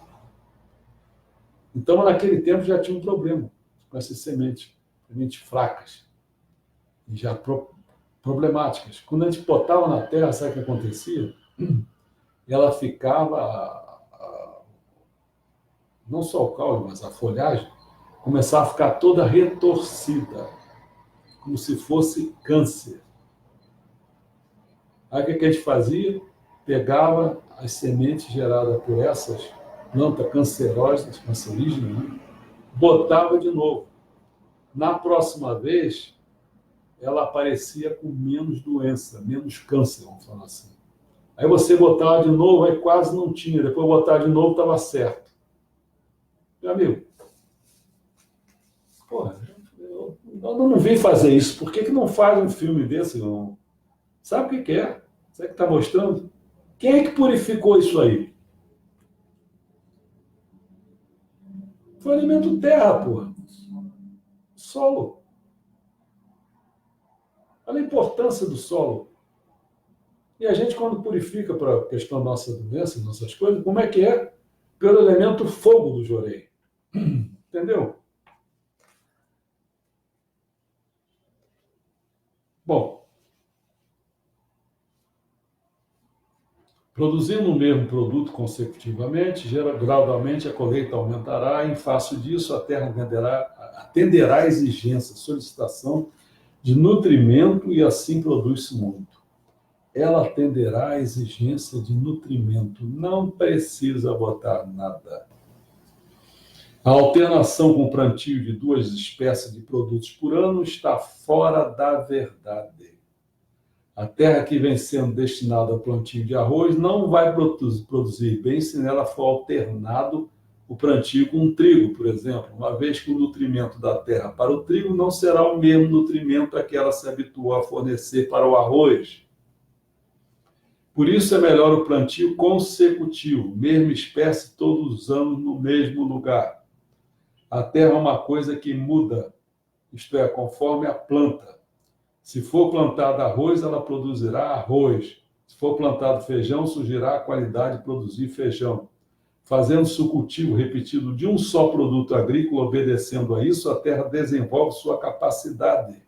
Então, naquele tempo já tinha um problema com essas sementes fracas e já problemáticas. Quando a gente botava na terra, sabe o que acontecia? Ela ficava, não só o caule, mas a folhagem, começava a ficar toda retorcida, como se fosse câncer. Aí o que a gente fazia? Pegava as sementes geradas por essas plantas cancerígenas, né? Botava de novo. Na próxima vez, ela aparecia com menos doença, menos câncer, vamos falar assim. Aí você botava de novo, aí quase não tinha. Depois botava de novo, estava certo. Meu amigo, porra, eu não vim fazer isso. Por que não faz um filme desse? Não? Sabe o que é? Sabe o que está mostrando? O Quem é que purificou isso aí? Foi o elemento terra, porra. Solo. Olha a importância do solo. E a gente, quando purifica para a questão da nossa doença, nossas coisas, como é que é? Pelo elemento fogo do jorei. Entendeu? Bom, produzindo o mesmo produto consecutivamente, gradualmente a colheita aumentará e, em face disso, a terra atenderá a exigência, solicitação de nutrimento e assim produz-se muito. Ela atenderá à exigência de nutrimento, não precisa botar nada. A alternação com plantio de 2 espécies de produtos por ano está fora da verdade. A terra que vem sendo destinada ao plantio de arroz não vai produzir bem se nela for alternado o plantio com trigo, por exemplo, uma vez que o nutrimento da terra para o trigo não será o mesmo nutrimento a que ela se habituou a fornecer para o arroz. Por isso é melhor o plantio consecutivo, mesma espécie todos os anos no mesmo lugar. A terra é uma coisa que muda, isto é, conforme a planta. Se for plantado arroz, ela produzirá arroz. Se for plantado feijão, surgirá a qualidade de produzir feijão. Fazendo-se o cultivo repetido de um só produto agrícola, obedecendo a isso, a terra desenvolve sua capacidade.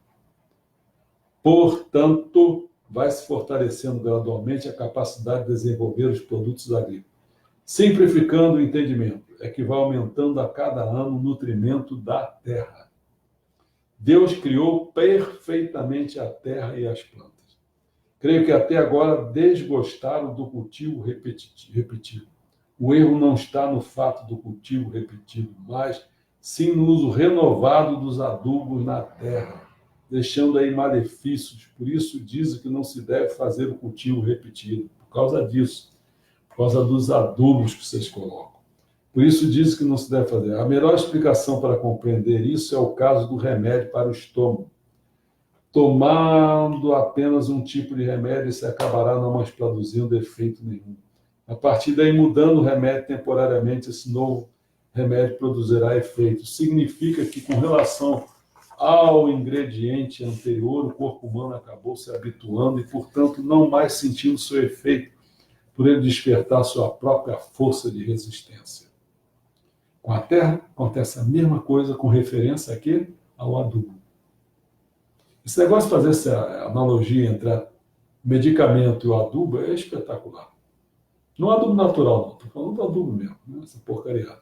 Portanto, vai se fortalecendo gradualmente a capacidade de desenvolver os produtos agrícolas. Simplificando o entendimento, é que vai aumentando a cada ano o nutrimento da terra. Deus criou perfeitamente a terra e as plantas. Creio que até agora desgostaram do cultivo repetido. O erro não está no fato do cultivo repetido, mas sim no uso renovado dos adubos na terra, deixando aí malefícios. Por isso dizem que não se deve fazer o cultivo repetido, por causa disso, por causa dos adubos que vocês colocam. Por isso dizem que não se deve fazer. A melhor explicação para compreender isso é o caso do remédio para o estômago. Tomando apenas um tipo de remédio, se acabará não mais produzindo efeito nenhum. A partir daí, mudando o remédio temporariamente, esse novo remédio produzirá efeito. Significa que, com relação ao ingrediente anterior, o corpo humano acabou se habituando e, portanto, não mais sentindo seu efeito, por ele despertar sua própria força de resistência. Com a terra, acontece a mesma coisa com referência aqui ao adubo. Esse negócio de fazer essa analogia entre o medicamento e o adubo é espetacular. Não é adubo natural, não. Estou falando do adubo mesmo, né? Essa porcaria.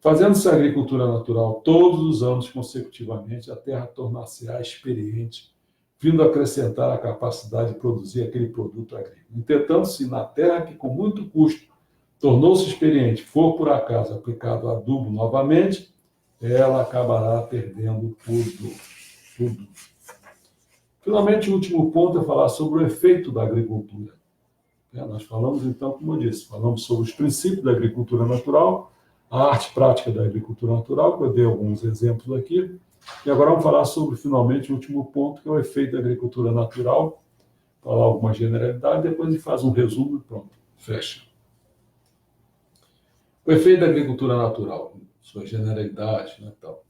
Fazendo-se a agricultura natural todos os anos consecutivamente, a terra tornar-se-á experiente, vindo acrescentar a capacidade de produzir aquele produto agrícola. Entretanto, se na terra que com muito custo tornou-se experiente, for por acaso aplicado adubo novamente, ela acabará perdendo tudo. Finalmente, o último ponto é falar sobre o efeito da agricultura. Nós falamos, então, como eu disse, falamos sobre os princípios da agricultura natural, a arte prática da agricultura natural, que eu dei alguns exemplos aqui, e agora vamos falar sobre, finalmente, o último ponto, que é o efeito da agricultura natural, falar alguma generalidade, depois a gente faz um resumo e pronto, fecha. O efeito da agricultura natural, sua generalidade, né, tal.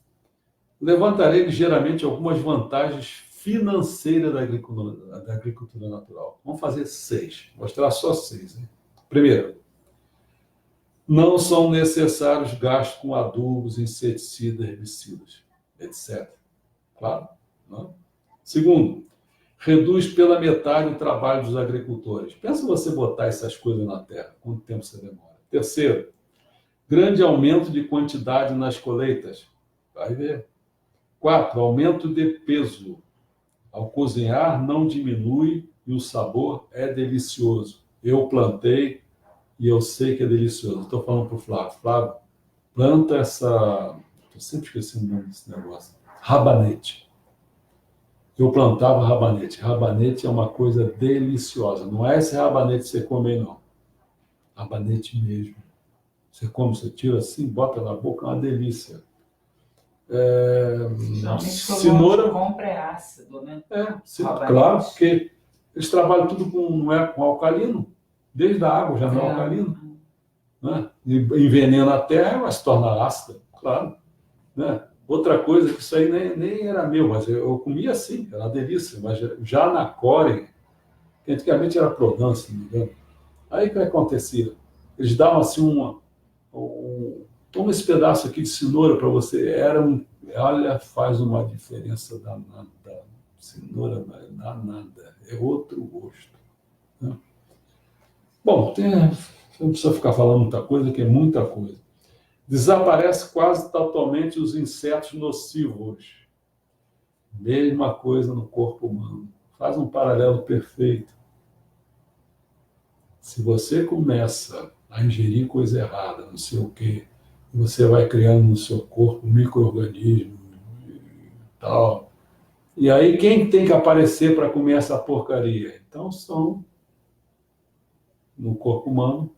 Levantarei ligeiramente algumas vantagens financeiras da agricultura natural. Vamos fazer 6, mostrar só 6. Hein? Primeiro, não são necessários gastos com adubos, inseticidas, herbicidas, etc. Claro. Não? Segundo, reduz pela metade o trabalho dos agricultores. Pensa você botar essas coisas na terra, quanto tempo você demora. Terceiro, grande aumento de quantidade nas colheitas. Vai ver. 4, aumento de peso. Ao cozinhar, não diminui e o sabor é delicioso. Eu plantei e eu sei que é delicioso. Estou falando para o Flávio. Flávio, planta essa... Estou sempre esquecendo o nome desse negócio. Rabanete. Eu plantava rabanete. Rabanete é uma coisa deliciosa. Não é esse rabanete que você come, não. Rabanete mesmo. Você come, você tira assim, bota na boca, é uma delícia. Cenoura compra é ácido, né? Claro, porque eles trabalham tudo com alcalino. desde a água já não é alcalina, né? E envenena a terra, ela se torna alcalina, né? E envenena a terra, ela se torna ácida, claro, né? Outra coisa que isso aí nem era meu, mas eu comia assim, era uma delícia, mas já na Core, que antigamente era Prodan, se não me engano, aí o que acontecia? Eles davam assim toma esse pedaço aqui de cenoura para você, olha, faz uma diferença danada, cenoura danada, é outro gosto, né? Bom, você não precisa ficar falando muita coisa, que é muita coisa. Desaparece quase totalmente os insetos nocivos. Mesma coisa no corpo humano. Faz um paralelo perfeito. Se você começa a ingerir coisa errada, não sei o quê, você vai criando no seu corpo micro-organismos e tal. E aí quem tem que aparecer para comer essa porcaria? Então são, no corpo humano,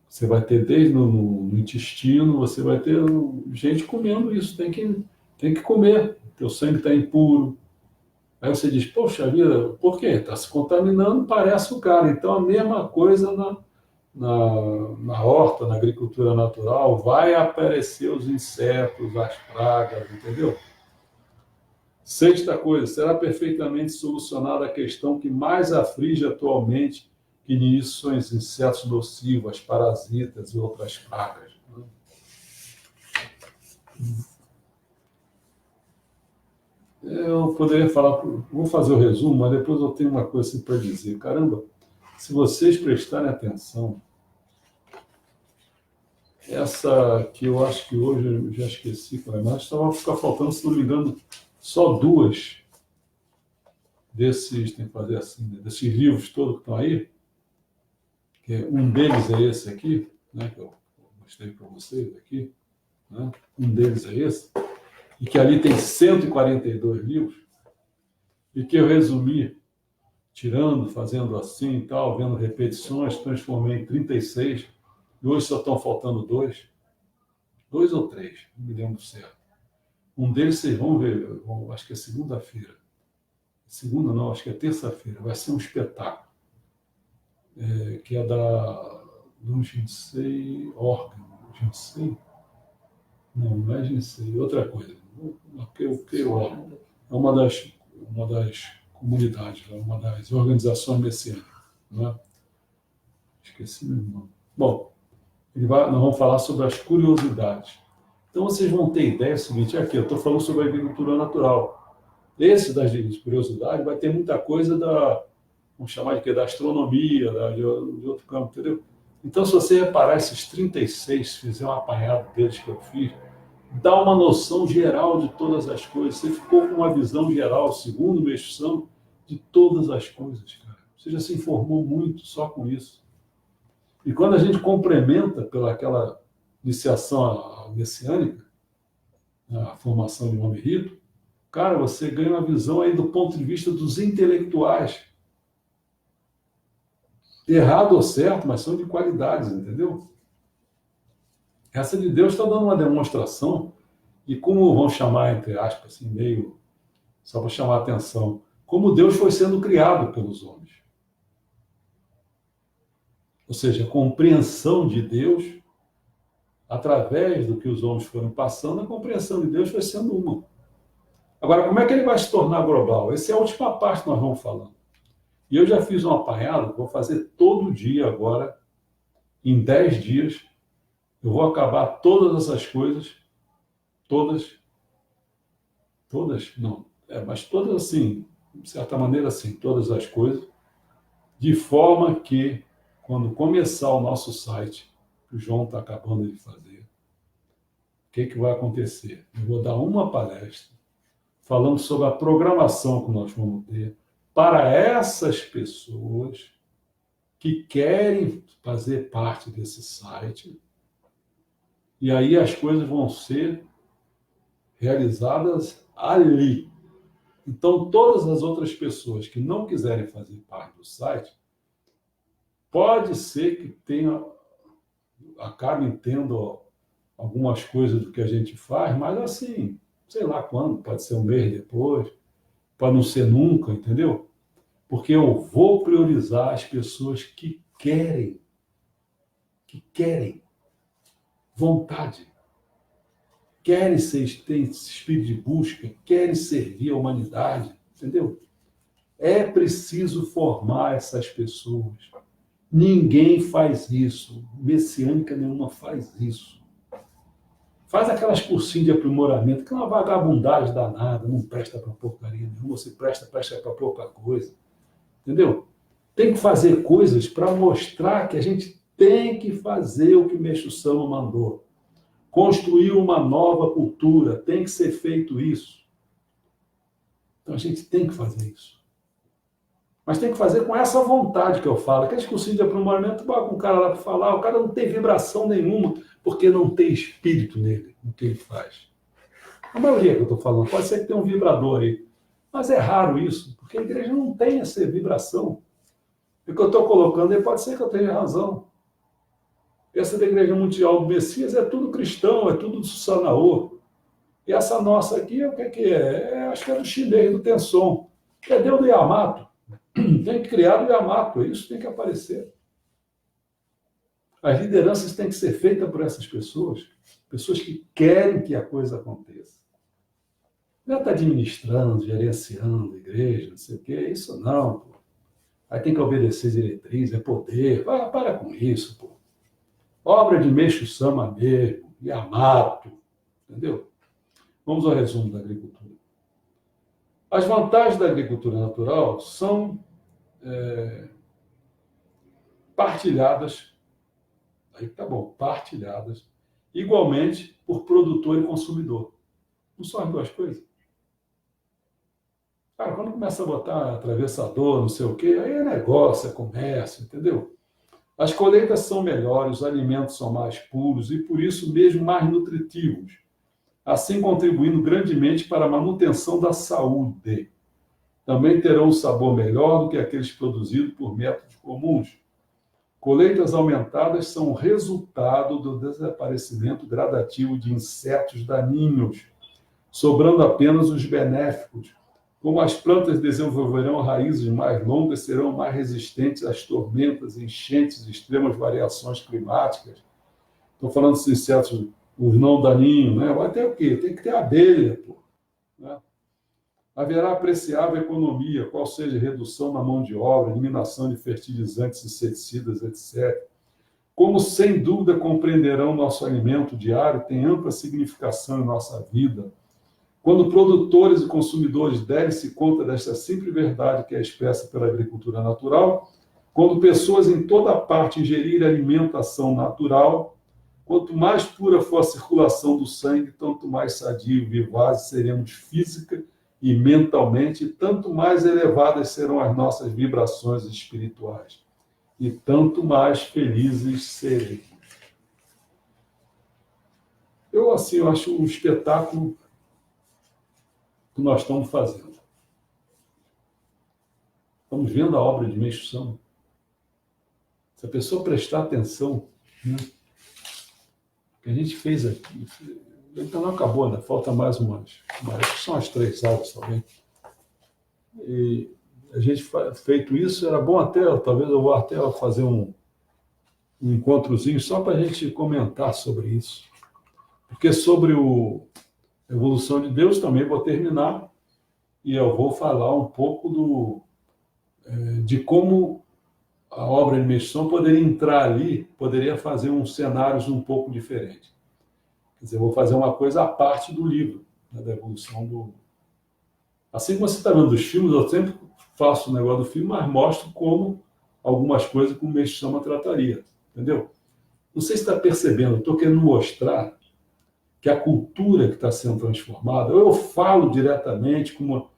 você vai ter desde no intestino, você vai ter gente comendo isso, tem que comer, teu sangue está impuro. Aí você diz, poxa vida, por quê? Está se contaminando, parece o cara. Então a mesma coisa na horta, na agricultura natural, vai aparecer os insetos, as pragas, entendeu? Sexta coisa, será perfeitamente solucionada a questão que mais aflige atualmente, que nisso são os insetos nocivos, as parasitas e outras pragas. Eu poderia falar, vou fazer o resumo, mas depois eu tenho uma coisa assim para dizer. Caramba, se vocês prestarem atenção, essa que eu acho que hoje eu já esqueci, mas estava ficar faltando, se não me engano, só duas desses, tem que fazer assim, né, desses livros todos que estão aí, que um deles é esse aqui, né, que eu mostrei para vocês aqui, né, um deles é esse, e que ali tem 142 livros, e que eu resumi, tirando, fazendo assim e tal, vendo repetições, transformei em 36, e hoje só estão faltando dois ou três, não me lembro certo. Um deles vocês vão ver, acho que é segunda-feira. Segunda não, acho que é terça-feira, vai ser um espetáculo, que é do Ginsei Organ. Ginsei? Não é Ginsei, outra coisa. Que órgão? É uma das comunidades, uma das organizações messiânicas. Né? Esqueci meu nome. Bom, nós vamos falar sobre as curiosidades. Então vocês vão ter ideia, é o seguinte, aqui eu estou falando sobre a agricultura natural. Esse das curiosidades vai ter muita coisa vamos chamar de quê? Da astronomia, de outro campo, entendeu? Então, se você reparar esses 36, fizer um apanhado deles que eu fiz, dá uma noção geral de todas as coisas. Você ficou com uma visão geral, segundo minha instrução, de todas as coisas, cara. Você já se informou muito só com isso. E quando a gente complementa pelaquela iniciação messiânica, a formação de um homem rito, cara, você ganha uma visão aí do ponto de vista dos intelectuais. Errado ou certo, mas são de qualidades, entendeu? Essa de Deus está dando uma demonstração, e como vão chamar, entre aspas, assim, meio, só para chamar a atenção, como Deus foi sendo criado pelos homens. Ou seja, a compreensão de Deus, através do que os homens foram passando, a compreensão de Deus foi sendo uma. Agora, como é que ele vai se tornar global? Essa é a última parte que nós vamos falando. E eu já fiz um apanhado, vou fazer todo dia agora, em 10 dias, eu vou acabar todas essas coisas, todas, não, mas todas assim, de certa maneira assim, todas as coisas, de forma que, quando começar o nosso site, que o João está acabando de fazer, o que vai acontecer? Eu vou dar uma palestra falando sobre a programação que nós vamos ter para essas pessoas que querem fazer parte desse site, e aí as coisas vão ser realizadas ali. Então, todas as outras pessoas que não quiserem fazer parte do site, pode ser que acabem tendo algumas coisas do que a gente faz, mas assim, sei lá quando, pode ser um mês depois, pode não ser nunca, entendeu? Porque eu vou priorizar as pessoas que querem, vontade, querem ter esse espírito de busca, querem servir a humanidade, entendeu? É preciso formar essas pessoas. Ninguém faz isso. Messiânica nenhuma faz isso. Faz aquelas cursinhos de aprimoramento, que é uma vagabundagem danada, não presta para porcaria nenhuma, se presta para pouca coisa. Entendeu? Tem que fazer coisas para mostrar que a gente tem que fazer o que Meixo Sama mandou. Construir uma nova cultura, tem que ser feito isso. Então a gente tem que fazer isso. Mas tem que fazer com essa vontade que eu falo. Aqueles cursinhos de aprimoramento, bota um cara lá para falar, o cara não tem vibração nenhuma, porque não tem espírito nele, no que ele faz. A maioria que eu estou falando, pode ser que tenha um vibrador aí, mas é raro isso, porque a igreja não tem essa vibração. O que eu estou colocando aí pode ser que eu tenha razão. Essa da Igreja Mundial do Messias é tudo cristão, é tudo do Susanoo. E essa nossa aqui, o que é? Acho que é do chinês, do Tenson. Que é Deus do Yamato. Tem que criar do Yamato, isso tem que aparecer. As lideranças têm que ser feitas por essas pessoas que querem que a coisa aconteça. Não está administrando, gerenciando a igreja, não sei o quê, isso não, pô. Aí tem que obedecer diretriz, é poder. Para com isso, pô. Obra de Meixo Sama mesmo, Yamato, entendeu? Vamos ao resumo da agricultura. As vantagens da agricultura natural são partilhadas, aí tá bom, partilhadas, igualmente por produtor e consumidor. Não são as duas coisas? Cara, quando começa a botar atravessador, não sei o quê, aí é negócio, é comércio, entendeu? As colheitas são melhores, os alimentos são mais puros e, por isso mesmo, mais nutritivos, assim contribuindo grandemente para a manutenção da saúde. Também terão um sabor melhor do que aqueles produzidos por métodos comuns. Colheitas aumentadas são resultado do desaparecimento gradativo de insetos daninhos, sobrando apenas os benéficos. Como as plantas desenvolverão raízes mais longas, serão mais resistentes às tormentas, enchentes, extremas variações climáticas. Estou falando dos insetos, os não daninhos, né? Vai ter o quê? Tem que ter abelha, pô, né? Haverá apreciável economia, qual seja redução na mão de obra, eliminação de fertilizantes, inseticidas, etc. Como sem dúvida compreenderão, nosso alimento diário tem ampla significação em nossa vida. Quando produtores e consumidores derem-se conta desta simples verdade que é expressa pela agricultura natural, quando pessoas em toda parte ingerirem alimentação natural, quanto mais pura for a circulação do sangue, tanto mais sadio e vivazes seremos física e mentalmente, tanto mais elevadas serão as nossas vibrações espirituais, e tanto mais felizes seremos. Eu acho um espetáculo que nós estamos fazendo. Estamos vendo a obra de Meixo Sama. Se a pessoa prestar atenção, né, o que a gente fez aqui, então não acabou, ainda falta mais umas, são as 3 aulas também. E a gente feito isso, era bom até, talvez eu vou até fazer um encontrozinho só para a gente comentar sobre isso. Porque sobre a evolução de Deus também vou terminar e eu vou falar um pouco de como a obra de Meixo Sama poderia entrar ali, poderia fazer uns cenários um pouco diferentes. Quer dizer, eu vou fazer uma coisa à parte do livro, né, da evolução do... Assim como você está vendo dos filmes, eu sempre faço o negócio do filme, mas mostro como algumas coisas que o Meixo Sama trataria, entendeu? Não sei se está percebendo, eu estou querendo mostrar que a cultura que está sendo transformada, eu falo diretamente como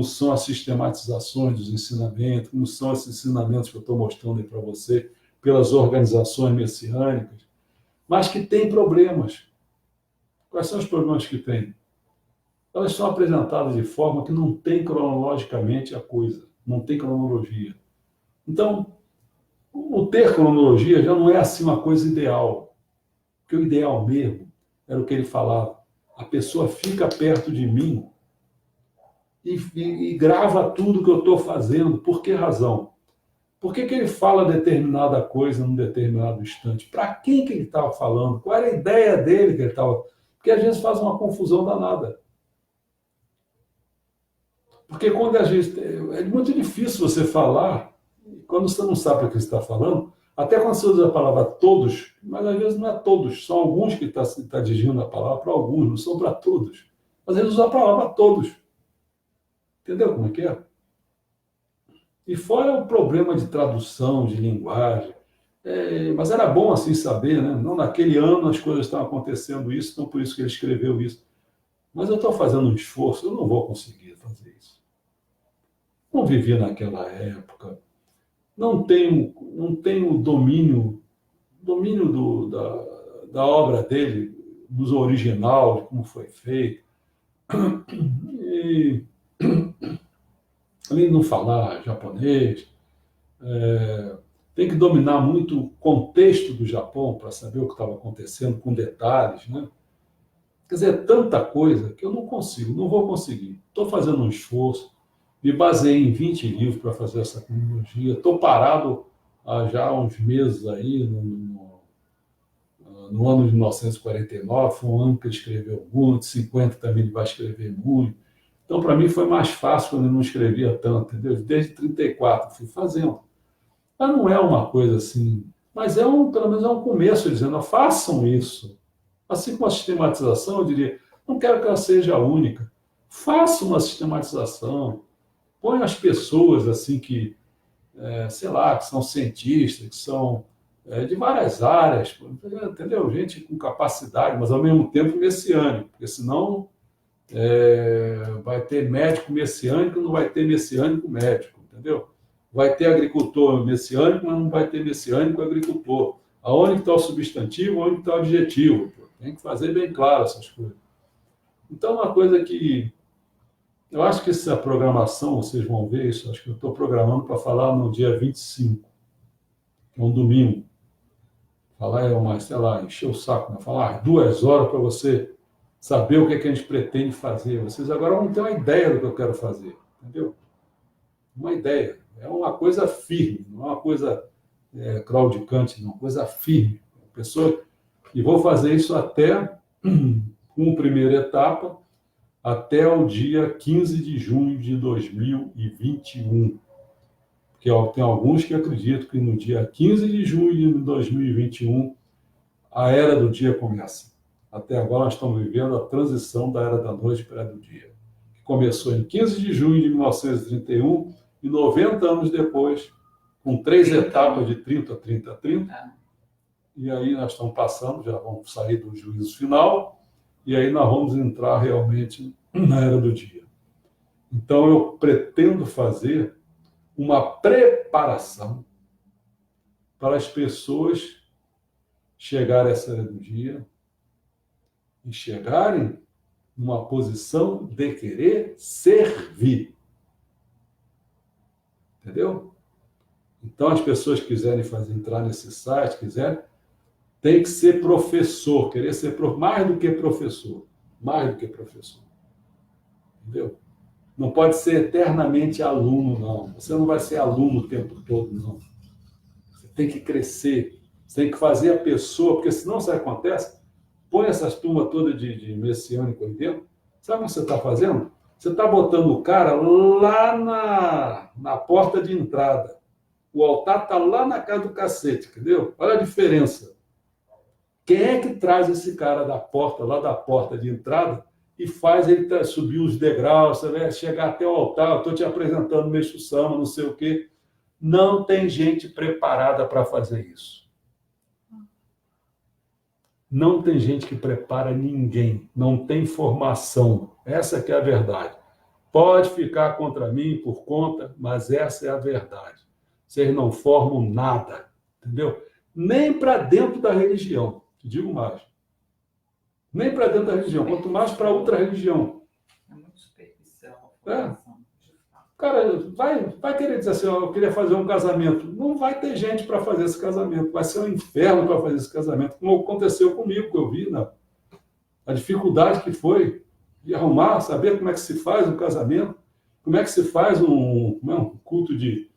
são as sistematizações dos ensinamentos, como são esses ensinamentos que eu estou mostrando aí para você, pelas organizações messiânicas, mas que tem problemas. Quais são os problemas que tem? Elas são apresentadas de forma que não tem cronologicamente a coisa, não tem cronologia. Então, o ter cronologia já não é assim uma coisa ideal, porque o ideal mesmo era o que ele falava. A pessoa fica perto de mim e grava tudo que eu estou fazendo. Por que razão? Por que ele fala determinada coisa num determinado instante? Para quem que ele estava falando? Qual era a ideia dele que ele estava... Porque às vezes faz uma confusão danada. Porque quando a gente... É muito difícil você falar, quando você não sabe o que você está falando, até quando você usa a palavra todos, mas às vezes não é todos, são alguns que está dirigindo a palavra para alguns, não são para todos. Às vezes usa a palavra todos. Entendeu como é que é? E fora o problema de tradução, de linguagem. Mas era bom assim saber, né? Não, naquele ano as coisas estão acontecendo isso, então por isso que ele escreveu isso. Mas eu estou fazendo um esforço, eu não vou conseguir fazer isso. Não vivi naquela época, não tenho domínio da obra dele, do original, de como foi feito. E além de não falar japonês, tem que dominar muito o contexto do Japão para saber o que estava acontecendo com detalhes, né? Quer dizer, tanta coisa que eu não consigo, não vou conseguir. Estou fazendo um esforço, me baseei em 20 livros para fazer essa cronologia, estou parado há já uns meses aí, no ano de 1949, foi um ano que ele escreveu muito, 50 também ele vai escrever muito. Então, para mim, foi mais fácil quando eu não escrevia tanto, entendeu? Desde 34 fui fazendo. Mas não é uma coisa assim, mas pelo menos é um começo dizendo, façam isso. Assim como a sistematização, eu diria, não quero que ela seja única. Faça uma sistematização. Põe as pessoas assim que, sei lá, que são cientistas, que são de várias áreas, entendeu? Gente com capacidade, mas ao mesmo tempo messiânico, porque senão vai ter médico messiânico, não vai ter messiânico médico, entendeu? Vai ter agricultor messiânico, mas não vai ter messiânico agricultor. Aonde está o substantivo, onde está o adjetivo? Tem que fazer bem claro essas coisas. Então, uma coisa que eu acho que essa programação, vocês vão ver isso, acho que eu estou programando para falar no dia 25, que é um domingo. Falar sei lá, encher o saco, né? Falar 2 horas para você saber o que a gente pretende fazer. Vocês agora vão ter uma ideia do que eu quero fazer, entendeu? Uma ideia. É uma coisa firme, não é uma coisa claudicante, não, uma coisa firme. Pessoa... E vou fazer isso até, como primeira etapa, até o dia 15 de junho de 2021. Porque tem alguns que acreditam que no dia 15 de junho de 2021 a era do dia começa. Até agora nós estamos vivendo a transição da era da noite para a era do dia. Que começou em 15 de junho de 1931 e 90 anos depois, com 3 etapas de 30, 30, 30. E aí nós estamos passando, já vamos sair do juízo final, e aí nós vamos entrar realmente na era do dia. Então eu pretendo fazer uma preparação para as pessoas chegarem a essa era do dia e chegarem numa posição de querer servir. Entendeu? Então as pessoas que quiserem entrar nesse site, tem que ser professor, querer ser mais do que professor. Mais do que professor. Entendeu? Não pode ser eternamente aluno, não. Você não vai ser aluno o tempo todo, não. Você tem que crescer. Você tem que fazer a pessoa, porque senão sabe o que acontece? Põe essas turmas todas de messiânico aí dentro. Sabe o que você está fazendo? Você está botando o cara lá na porta de entrada. O altar está lá na casa do cacete, entendeu? Olha a diferença. Quem é que traz esse cara lá da porta de entrada e faz ele subir os degraus, você vai chegar até o altar, estou te apresentando Meixo Sama, não sei o quê. Não tem gente preparada para fazer isso. Não tem gente que prepara ninguém, não tem formação. Essa que é a verdade. Pode ficar contra mim por conta, mas essa é a verdade. Vocês não formam nada, entendeu? Nem para dentro da religião, te digo mais. Nem para dentro da religião, quanto mais para outra religião. É muito superficial. Cara, vai querer dizer assim, eu queria fazer um casamento. Não vai ter gente para fazer esse casamento. Vai ser um inferno para fazer esse casamento. Como aconteceu comigo, que eu vi, né? A dificuldade que foi de arrumar, saber como é que se faz um casamento. Como é que se faz um culto de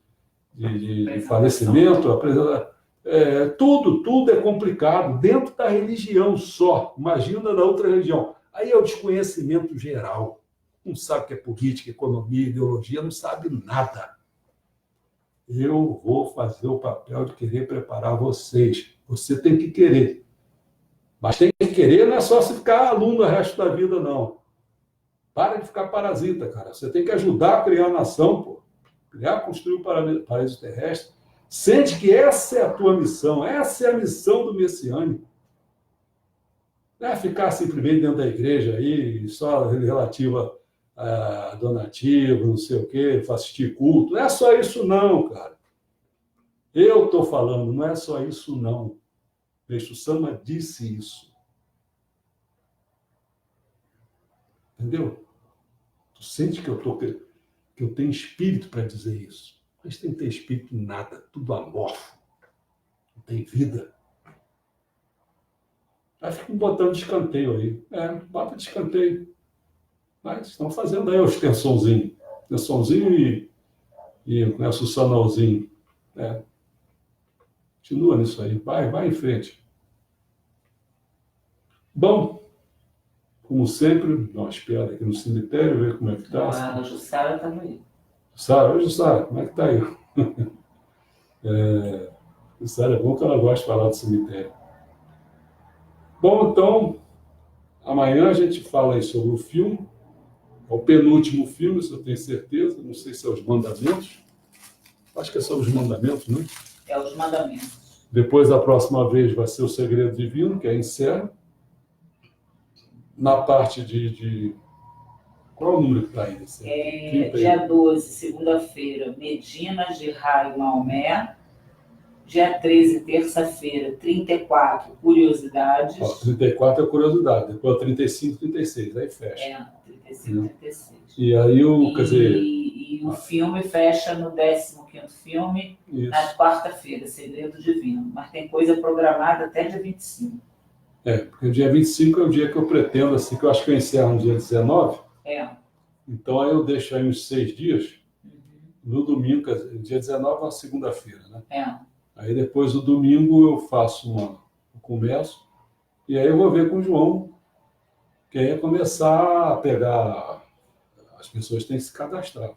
falecimento? Tudo é complicado dentro da religião só. Imagina da outra religião. Aí é o desconhecimento geral. Não sabe o que é política, economia, ideologia, não sabe nada. Eu vou fazer o papel de querer preparar vocês. Você tem que querer. Mas tem que querer, não é só se ficar aluno o resto da vida, não. Para de ficar parasita, cara. Você tem que ajudar a criar a nação, pô. Criar, construir o paraíso terrestre. Sente que essa é a tua missão. Essa é a missão do messiânico. Não é ficar simplesmente dentro da igreja aí, só relativa a donativo, não sei o quê, assistir culto. Não é só isso, não, cara. Eu estou falando, não é só isso, não. Meixo Sama disse isso. Entendeu? Tu sente que eu tenho espírito para dizer isso. Mas tem que ter espírito nada, tudo amorfo. Não tem vida. Aí ficam botando de escanteio aí. Bota de escanteio. Mas estão fazendo aí o extensãozinho. Extensãozinho e o Sussanalzinho. Continua nisso aí. Vai em frente. Bom, como sempre, dá uma espiada aqui no cemitério, ver como é que está. A Jussara está aí. Jussara, como é que está aí? Jussara, é bom que ela gosta de falar do cemitério. Bom, então, amanhã a gente fala aí sobre o filme. É o penúltimo filme, isso eu tenho certeza. Não sei se é Os Mandamentos. Acho que são Os Mandamentos, né? É Os Mandamentos. Depois, a próxima vez, vai ser O Segredo Divino, que é Encerra. Na parte de... Qual é o número que está aí? Dia 12, segunda-feira, Medina, Girá e Maomé. Dia 13, terça-feira, 34, Curiosidades. 34 é Curiosidade, depois 35, 36, aí fecha. 35, 36. E aí, E o filme fecha no 15º filme, isso. Na quarta-feira, Segredo Divino. Mas tem coisa programada até dia 25. Porque o dia 25 é o dia que eu pretendo, assim, que eu acho que eu encerro no dia 19. Então aí eu deixo aí uns 6 dias. No domingo, dia 19 é uma segunda-feira, né? Aí depois, no domingo, eu começo, e aí eu vou ver com o João, que aí é começar a pegar... As pessoas têm que se cadastrar.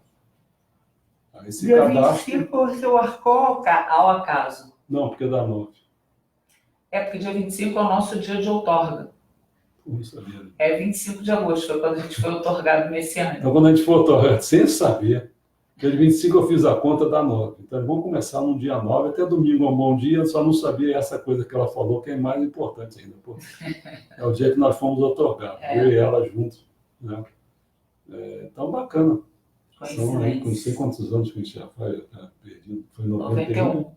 Aí se Dia cadastra... 25 você marcou ao acaso? Não, porque dá 9. Porque dia 25 é o nosso dia de outorga. Não sabia. 25 de agosto, foi quando a gente foi outorgado nesse ano. Então, quando a gente for outorgado, sem saber, dia de 25 eu fiz a conta, dá 9. Então, vamos começar no dia 9, até domingo é um bom dia, eu só não sabia essa coisa que ela falou, que é mais importante ainda. Pô. É o dia que nós fomos outorgados, eu e ela juntos. Né? Então, bacana. São aí, não sei quantos anos que a gente já faz, perdido. Foi 91.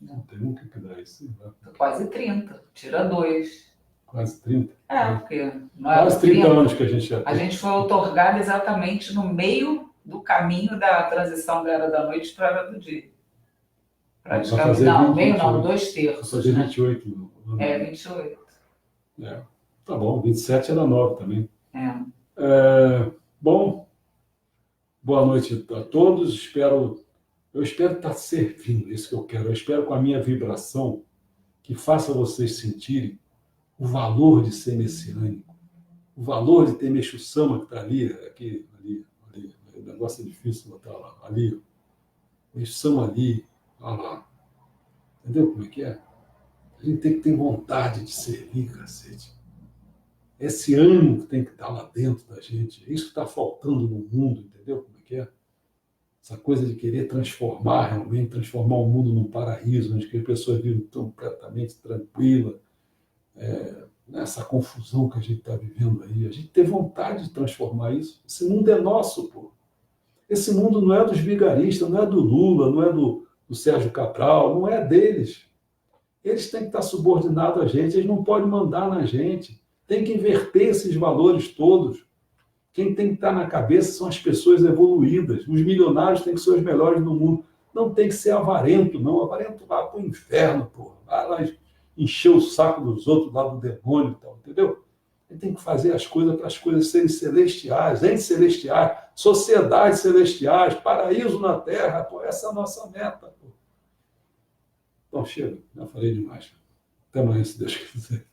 91, o que dá isso? Quase 30, tira 2. Quase 30? Porque... Quase 30 anos que a gente já tem. A gente foi outorgado exatamente no meio do caminho da transição da Era da Noite para a Era do Dia. Praticamente. Não, meio não, 2/3. Vou fazer 28. 28. Tá bom, 27 era 9 também. Bom, boa noite a todos. Eu espero estar servindo, isso que eu quero. Eu espero com a minha vibração que faça vocês sentirem o valor de ser messiânico, o valor de ter Meixo Sama, que está ali, o negócio é difícil botar lá, ali, Meixo Sama ali, olha lá. Entendeu como é que é? A gente tem que ter vontade de servir, cacete. Esse ânimo que tem que estar lá dentro da gente, é isso que está faltando no mundo, entendeu como é que é? Essa coisa de querer transformar o mundo num paraíso, onde as pessoas vivem completamente tranquilas, nessa confusão que a gente está vivendo aí. A gente tem vontade de transformar isso. Esse mundo é nosso, pô. Esse mundo não é dos vigaristas, não é do Lula, não é do Sérgio Cabral, não é deles. Eles têm que estar subordinados a gente, eles não podem mandar na gente. Tem que inverter esses valores todos. Quem tem que estar na cabeça são as pessoas evoluídas. Os milionários têm que ser os melhores do mundo. Não tem que ser avarento, não. Avarento vai para o inferno, pô. Vai lá encher o saco dos outros lá do demônio e tal, entendeu? A gente tem que fazer as coisas para as coisas serem celestiais, entes celestiais, sociedades celestiais, paraíso na terra. Pô, essa é a nossa meta. Pô. Então, chega. Já falei demais. Até amanhã, se Deus quiser.